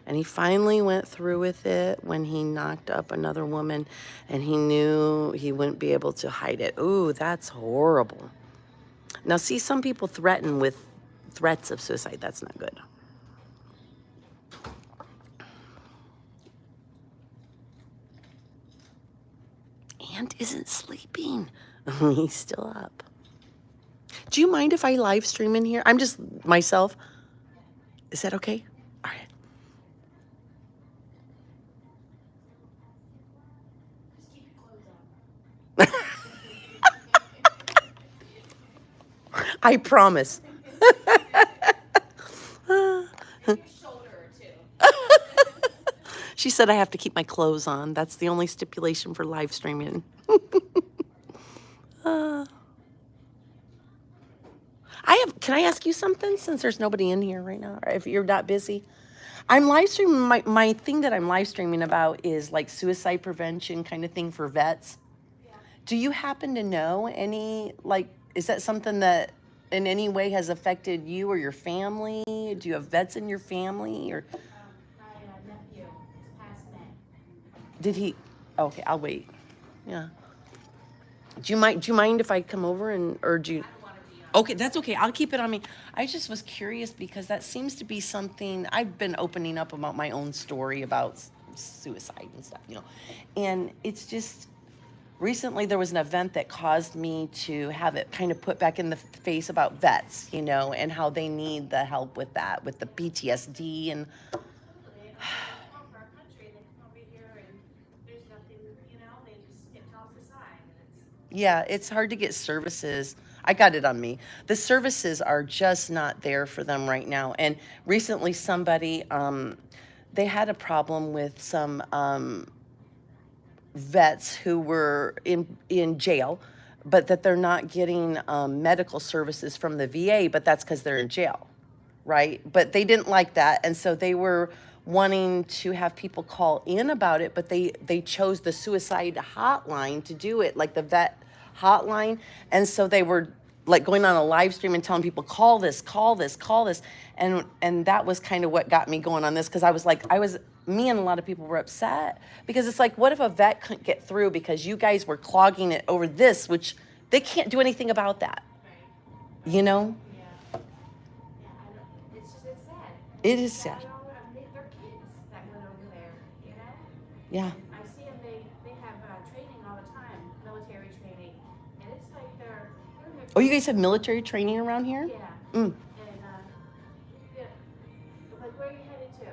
And he finally went through with it when he knocked up another woman, and he knew he wouldn't be able to hide it. Ooh, that's horrible. Now, see, some people threaten with threats of suicide. That's not good. Ant isn't sleeping. He's still up. Do you mind if I live stream in here? I'm just myself. Is that okay? All right. Just keep your clothes on. I promise. Your shoulder or two. She said I have to keep my clothes on. That's the only stipulation for live streaming. Can I ask you something since there's nobody in here right now, or if you're not busy? I'm live streaming, my thing that I'm live streaming about is like suicide prevention kind of thing for vets. Yeah. Do you happen to know any, like, is that something that in any way has affected you or your family? Do you have vets in your family or My nephew is past May. did he, okay, I'll wait. Yeah. Do you mind if I come over and, or do you? I don't want to be on. Okay, that's okay. I'll keep it on me. I just was curious because that seems to be something I've been opening up about my own story about suicide and stuff, And it's just recently there was an event that caused me to have it kind of put back in the face about vets, and how they need the help with that, with the PTSD and Absolutely. And all for our country, they come over here and there's nothing, they just get tossed aside. And it's yeah, it's hard to get services. I got it on me. The services are just not there for them right now. And recently somebody, they had a problem with some vets who were in jail, but that they're not getting medical services from the VA, but that's because they're in jail, right? But they didn't like that, and so they were wanting to have people call in about it, but they chose the suicide hotline to do it, like the vet hotline, and so they were like going on a live stream and telling people call this, and that was kind of what got me going on this because me and a lot of people were upset because it's like, what if a vet couldn't get through because you guys were clogging it over this, which they can't do anything about that, right. you know? Yeah. Yeah, I don't, it's sad. It is sad. They're kids that went over there, Yeah. I see them, they have training all the time, military training. And it's like they're in their Oh, you guys have military training around here? Yeah. Mm. And yeah, like where are you headed to?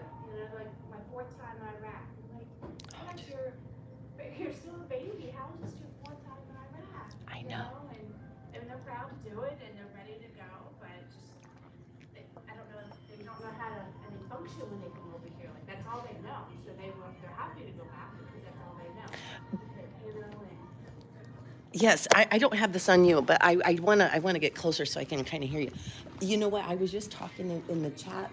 Like my 4th time in Iraq. I'm like, gosh, you're still a baby. How is this your 4th time in Iraq? I know. And they're proud to do it and they're ready to go, but I don't know. They don't know how to function when they come over here. Like that's all they know. So they're happy to go back because that's all they know. Yes, I don't have this on you, but I wanna get closer so I can kind of hear you. You know what? I was just talking in the chat.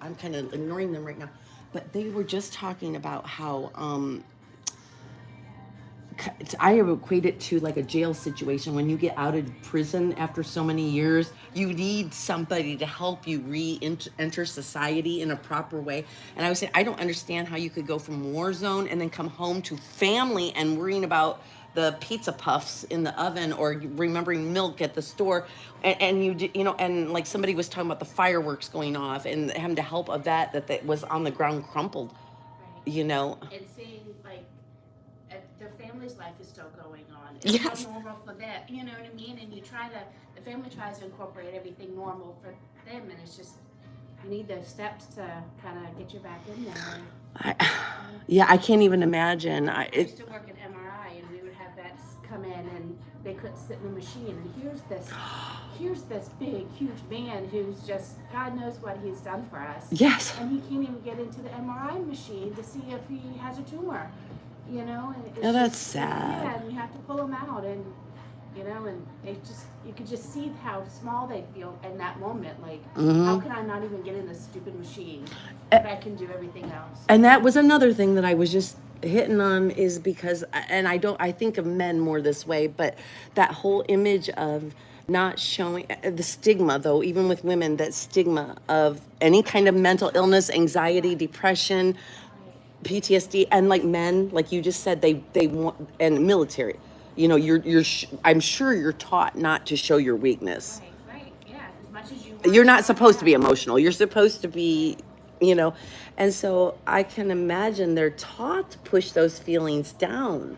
I'm kind of ignoring them right now, but they were just talking about how I equate it to like a jail situation. When you get out of prison after so many years, you need somebody to help you re-enter society in a proper way. And I would say, I don't understand how you could go from war zone and then come home to family and worrying about the pizza puffs in the oven or remembering milk at the store, and you know, and like somebody was talking about the fireworks going off and having to help a vet that was on the ground crumpled, Right. you know. And seeing like their family's life is still going on. It's Yes. still normal for them. You know what I mean? And the family tries to incorporate everything normal for them, and it's just you need those steps to kind of get you back in there. Yeah, I can't even imagine. I used to work at MRI, and we would have vets come in, and they couldn't sit in the machine. And here's this big, huge man who's just God knows what he's done for us. Yes. And he can't even get into the MRI machine to see if he has a tumor. You know, and it's that's just, sad. Yeah, and you have to pull them out, and you know, and you could just see how small they feel in that moment. Like, how can I not even get in this stupid machine if I can do everything else? And that was another thing that I was just hitting on, is because, and I think of men more this way, but that whole image of not showing the stigma, though, even with women, that stigma of any kind of mental illness, anxiety, depression, PTSD, and like men, like you just said, they want, and military, you know, I'm sure you're taught not to show your weakness. Right, yeah. As much as You're not supposed to be emotional. You're supposed to be, you know, and so I can imagine they're taught to push those feelings down,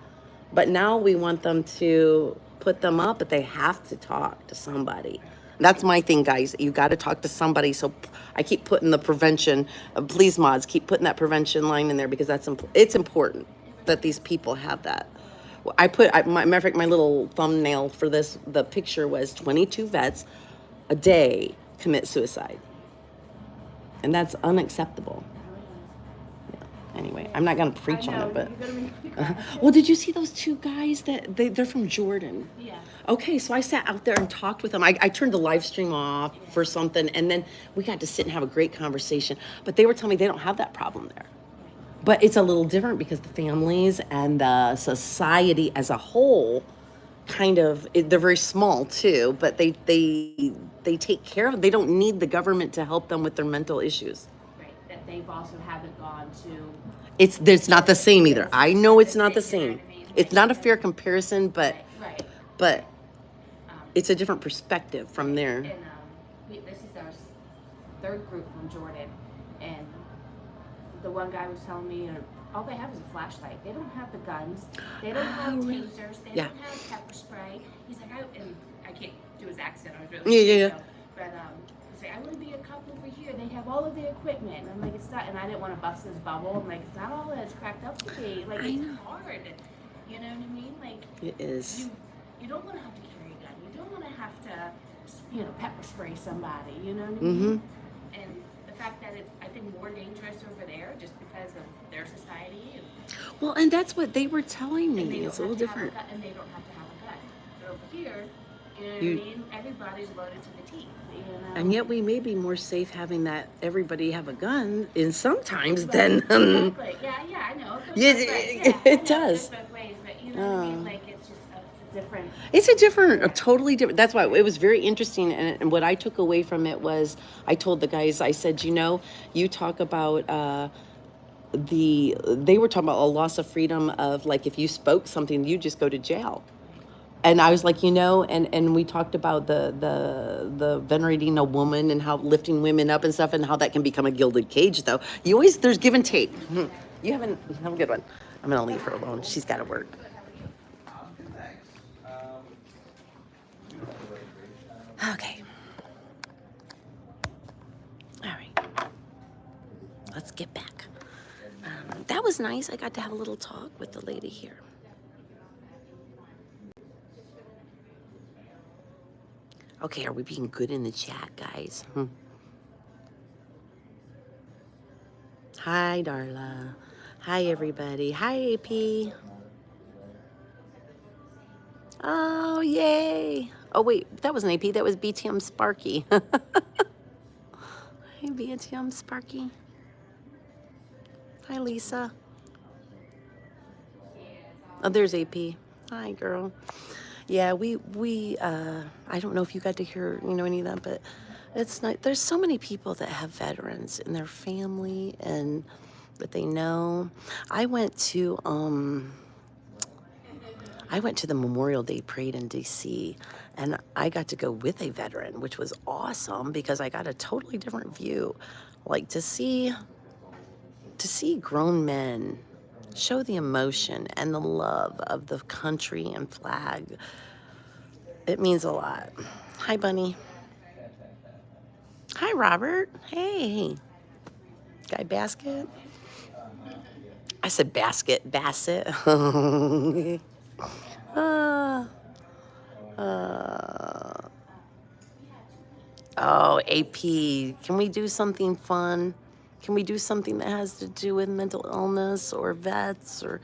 but now we want them to put them up, but they have to talk to somebody. That's my thing, guys. You got to talk to somebody. So I keep putting the prevention. Please, mods, keep putting that prevention line in there, because it's important that these people have that. Matter of fact, my little thumbnail for this, the picture was 22 vets a day commit suicide, and that's unacceptable. Anyway, I'm not gonna preach on it, but well, did you see those two guys that they're from Jordan? Yeah. Okay, so I sat out there and talked with them. I turned the live stream off for something, and then we got to sit and have a great conversation. But they were telling me they don't have that problem there. But it's a little different because the families and the society as a whole kind of, they're very small too, but they take care of it. They don't need the government to help them with their mental issues. Right. That they've also haven't gone to. It's not the same either. I know it's not the same. It's not a fair comparison, but but it's a different perspective from there. And this is our third group from Jordan, and the one guy was telling me all they have is a flashlight. They don't have the guns. They don't have tasers. They don't have pepper spray. He's like, I can't do his accent. I was really yeah. But he's like, I want to be a cop over here. They have all of the equipment. And I'm like, it's not. And I didn't want to bust his bubble. I'm like, it's not all that it's cracked up to be. Like, it's hard. You know what I mean? Like, it is. You don't want to have to carry a gun. You don't want to have to, pepper spray somebody. You know what I mean? And the fact that it's, I think, more dangerous over there just because of their society. Well, and that's what they were telling me. It's a little different. And they don't have to have a gun. But over here, you know what I mean? Everybody's loaded to the teeth. You know? And yet we may be more safe having that everybody have a gun in sometimes than. Exactly. Yeah, I know. It does. Both ways, but you know what I mean? Like, it's just different. It's a totally different. That's why it was very interesting. And what I took away from it was, I told the guys, I said, you talk about they were talking about a loss of freedom of, like, if you spoke something, you just go to jail. And I was like, and we talked about the venerating a woman and how lifting women up and stuff, and how that can become a gilded cage, though. There's give and take. You have a good one. I'm going to leave her alone. She's got to work. Okay. All right. Let's get back. That was nice. I got to have a little talk with the lady here. Okay, are we being good in the chat, guys? Hi, Darla. Hi, everybody. Hi, AP. Oh, yay. Oh, wait, that wasn't AP. That was BTM Sparky. Hi, BTM Sparky. Hi, Lisa. Oh, there's AP. Hi, girl. Yeah, I don't know if you got to hear, any of that, but it's not, there's so many people that have veterans in their family and that they know. I went to, I went to the Memorial Day Parade in DC, and I got to go with a veteran, which was awesome because I got a totally different view. Like to see grown men show the emotion and the love of the country and flag, it means a lot. Hi, Bunny. Hi, Robert. Hey, Guy Basket. I said basket, Bassett. uh, uh, oh, AP. Can we do something fun? Can we do something that has to do with mental illness or vets or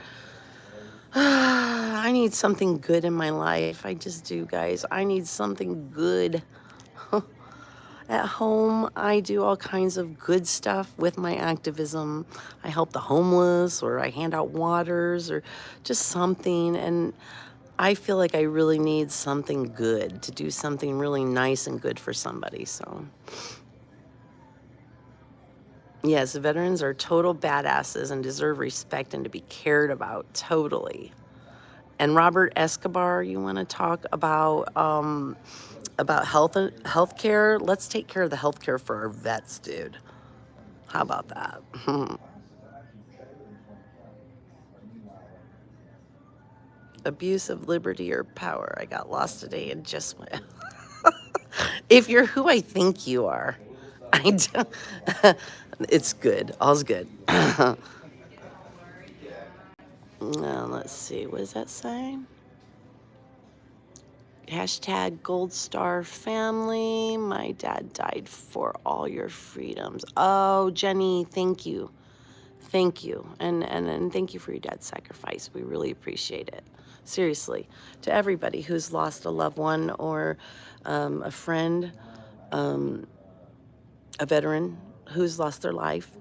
I need something good in my life. I just do, guys. I need something good. At home, I do all kinds of good stuff with my activism. I help the homeless, or I hand out waters, or just something. And I feel like I really need something good to do something really nice and good for somebody. So, yes, veterans are total badasses and deserve respect and to be cared about totally. And Robert Escobar, you want to talk about health care? Let's take care of the health care for our vets, dude. How about that? Abuse of liberty or power. I got lost today and just went. If you're who I think you are, I don't, it's good. All's good. Now, let's see. What does that say? Hashtag Gold Star Family. My dad died for all your freedoms. Oh, Jenny, thank you. Thank you. And thank you for your dad's sacrifice. We really appreciate it. Seriously. To everybody who's lost a loved one or a friend, a veteran who's lost their life,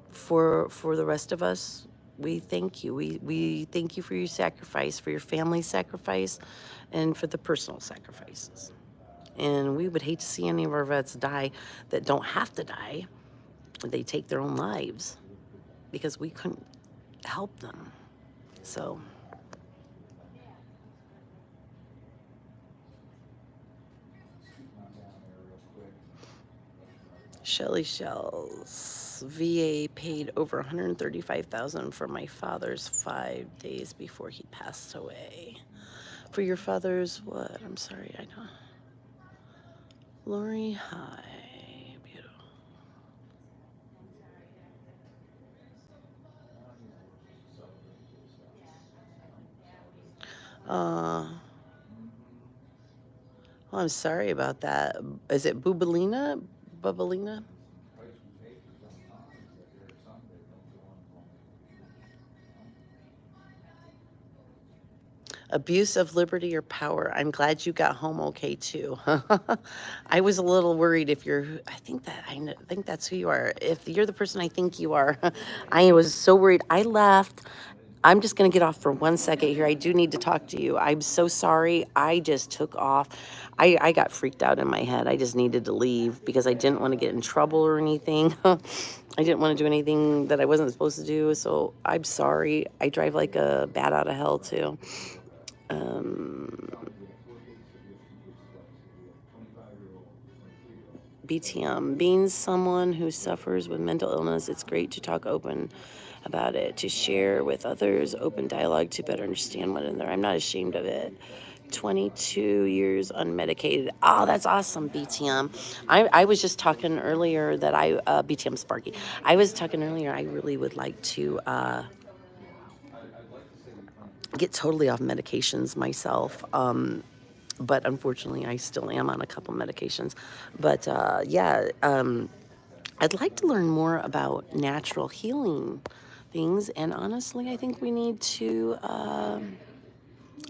for the rest of us, we thank you. We thank you for your sacrifice, for your family's sacrifice, and for the personal sacrifices. And we would hate to see any of our vets die that don't have to die. They take their own lives because we couldn't help them. So, Shelly Shells, VA paid over $135,000 for my father's 5 days before he passed away. For your father's what? I'm sorry, I don't. Lori, hi. Beautiful. Well, I'm sorry about that. Is it Bubalina? Bubalina? Abuse of liberty or power. I'm glad you got home okay too. I was a little worried if you're. I think that's who you are. If you're the person I think you are, I was so worried. I left. I'm just gonna get off for 1 second here. I do need to talk to you. I'm so sorry. I just took off. I got freaked out in my head. I just needed to leave because I didn't want to get in trouble or anything. I didn't want to do anything that I wasn't supposed to do. So I'm sorry. I drive like a bat out of hell too. BTM, being someone who suffers with mental illness, it's great to talk open about it, to share with others, open dialogue to better understand one another. I'm not ashamed of it. 22 years unmedicated. Oh, that's awesome, BTM. I was just talking earlier that BTM Sparky. I was talking earlier, I really would like to get totally off medications myself. But unfortunately, I still am on a couple medications. But I'd like to learn more about natural healing things. And honestly, I think we need to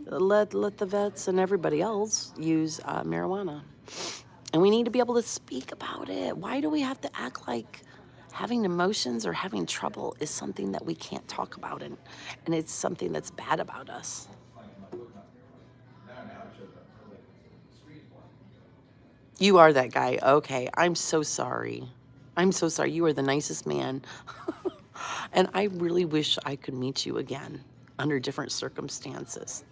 let the vets and everybody else use marijuana. And we need to be able to speak about it. Why do we have to act like having emotions or having trouble is something that we can't talk about and it's something that's bad about us? You are that guy. Okay. I'm so sorry. I'm so sorry. You are the nicest man. And I really wish I could meet you again under different circumstances.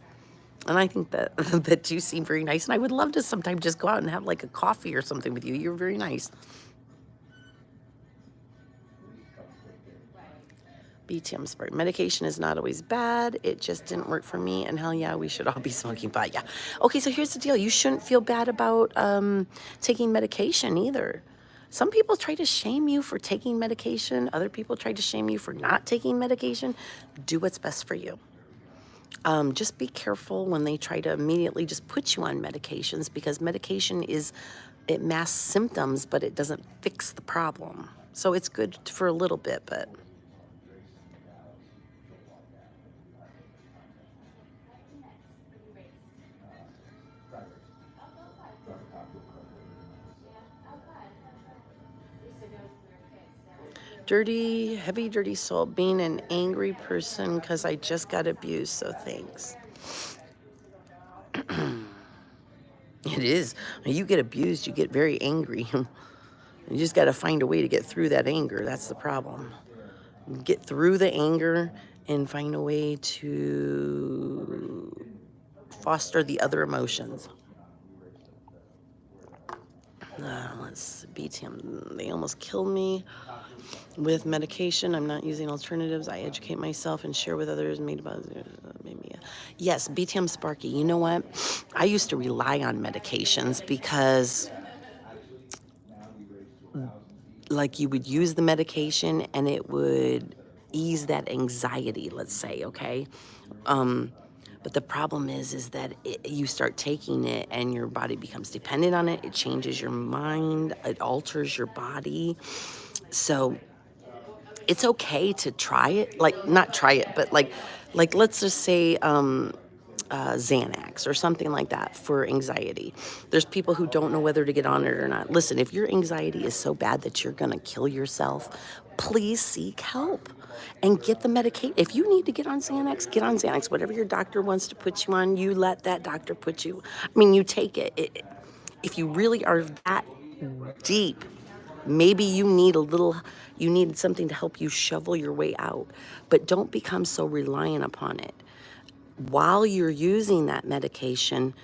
And I think that that you seem very nice. And I would love to sometime just go out and have like a coffee or something with you. You're very nice. BTM sport. Medication is not always bad. It just didn't work for me. And hell yeah, we should all be smoking pot. Yeah. Okay, so here's the deal. You shouldn't feel bad about taking medication either. Some people try to shame you for taking medication. Other people try to shame you for not taking medication. Do what's best for you. Just be careful when they try to immediately just put you on medications, because medication it masks symptoms, but it doesn't fix the problem. So it's good for a little bit, but... Dirty, heavy, dirty soul. Being an angry person because I just got abused, so thanks. It is. When you get abused, you get very angry. You just got to find a way to get through that anger. That's the problem. Get through the anger and find a way to foster the other emotions. Let's beat him. They almost killed me with medication. I'm not using alternatives. I educate myself and share with others. Yes, BTM Sparky. You know what? I used to rely on medications because, like, you would use the medication and it would ease that anxiety, let's say, okay? But the problem is that you start taking it and your body becomes dependent on it. It changes your mind. It alters your body. So it's okay to try it. Like, not try it, but like let's just say Xanax or something like that for anxiety. There's people who don't know whether to get on it or not. Listen, if your anxiety is so bad that you're going to kill yourself, please seek help and get the medication. If you need to get on Xanax, get on Xanax. Whatever your doctor wants to put you on, you let that doctor put you. I mean, you take it. If you really are that deep, maybe you need something to help you shovel your way out. But don't become so reliant upon it. While you're using that medication,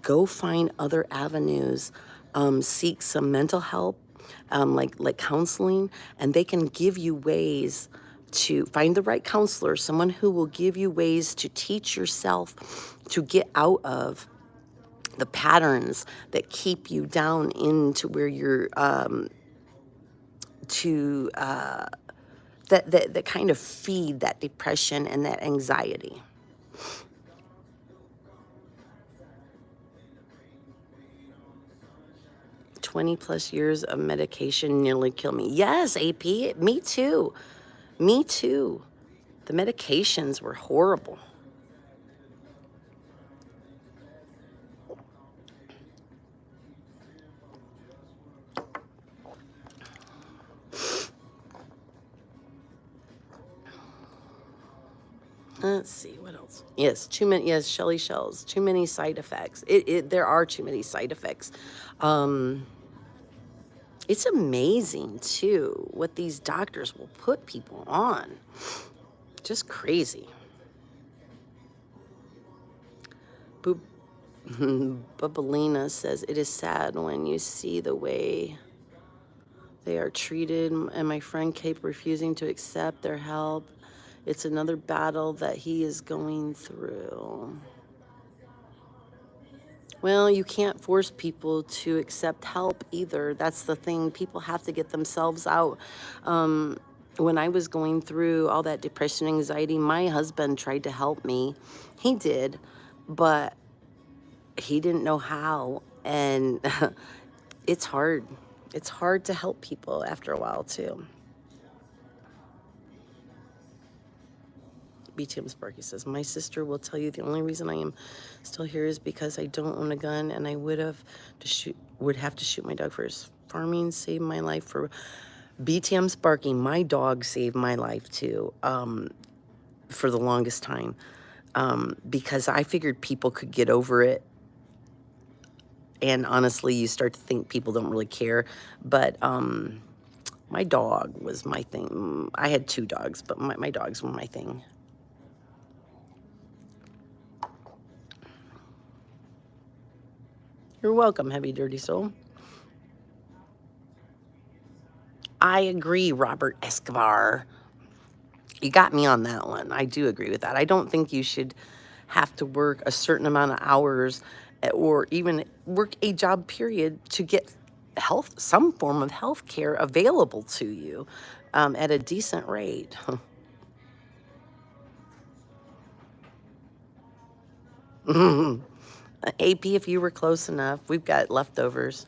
go find other avenues, seek some mental help, like counseling, and they can give you ways to find the right counselor, someone who will give you ways to teach yourself to get out of the patterns that keep you down into where you're that kind of feed that depression and that anxiety. +20 years of medication nearly killed me. Yes, AP, me too. Me too. The medications were horrible. Let's see, what else? Yes, too many, yes, Shelly Shells, too many side effects. There are too many side effects. It's amazing, too, what these doctors will put people on. Just crazy. Bubbalina says, it is sad when you see the way they are treated, and my friend kept refusing to accept their help. It's another battle that he is going through. Well, you can't force people to accept help either. That's the thing. People have to get themselves out. When I was going through all that depression, anxiety, my husband tried to help me. He did, but he didn't know how. And it's hard. It's hard to help people after a while, too. BTM Sparky says, my sister will tell you the only reason I am still here is because I don't own a gun, and I would have to shoot my dog first. Farming saved my life. For BTM Sparky, my dog saved my life too, for the longest time, because I figured people could get over it And honestly, you start to think people don't really care. But my dog was my thing. I had 2 dogs, but my dogs were my thing. You're welcome, Heavy Dirty Soul. I agree, Robert Escobar. You got me on that one. I do agree with that. I don't think you should have to work a certain amount of hours or even work a job period to get health, some form of health care available to you at a decent rate. AP, if you were close enough, we've got leftovers.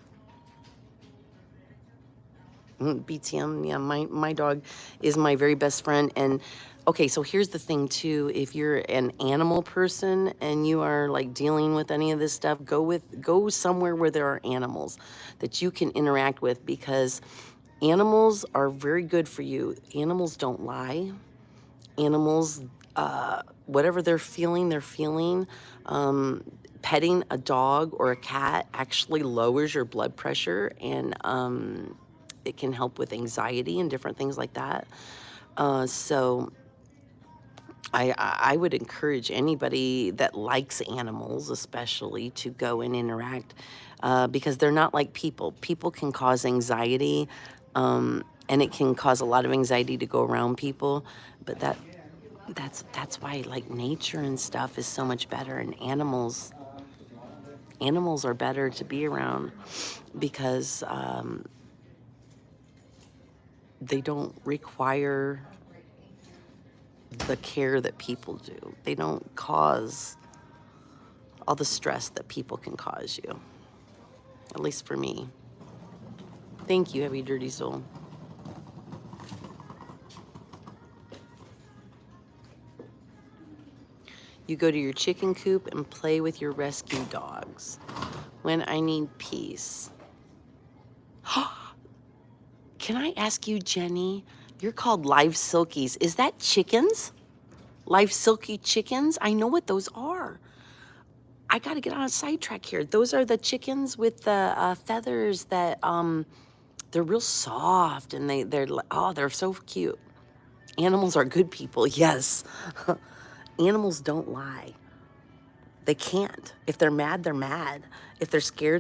BTM, yeah, my dog is my very best friend. And okay, so here's the thing too. If you're an animal person and you are like dealing with any of this stuff, go somewhere where there are animals that you can interact with, because animals are very good for you. Animals don't lie. Animals, whatever they're feeling. Petting a dog or a cat actually lowers your blood pressure, and it can help with anxiety and different things like that. So I would encourage anybody that likes animals, especially, to go and interact, because they're not like people. People can cause anxiety, and it can cause a lot of anxiety to go around people. But that's why like nature and stuff is so much better, and animals are better to be around because they don't require the care that people do. They don't cause all the stress that people can cause you, at least for me. Thank you, Heavy Dirty Soul. You go to your chicken coop and play with your rescue dogs. When I need peace. Can I ask you, Jenny? You're called live silkies. Is that chickens? Live silky chickens? I know what those are. I got to get on a sidetrack here. Those are the chickens with the feathers that they're real soft, and they're so cute. Animals are good people. Yes. Animals don't lie. They can't. If they're mad, they're mad. If they're scared,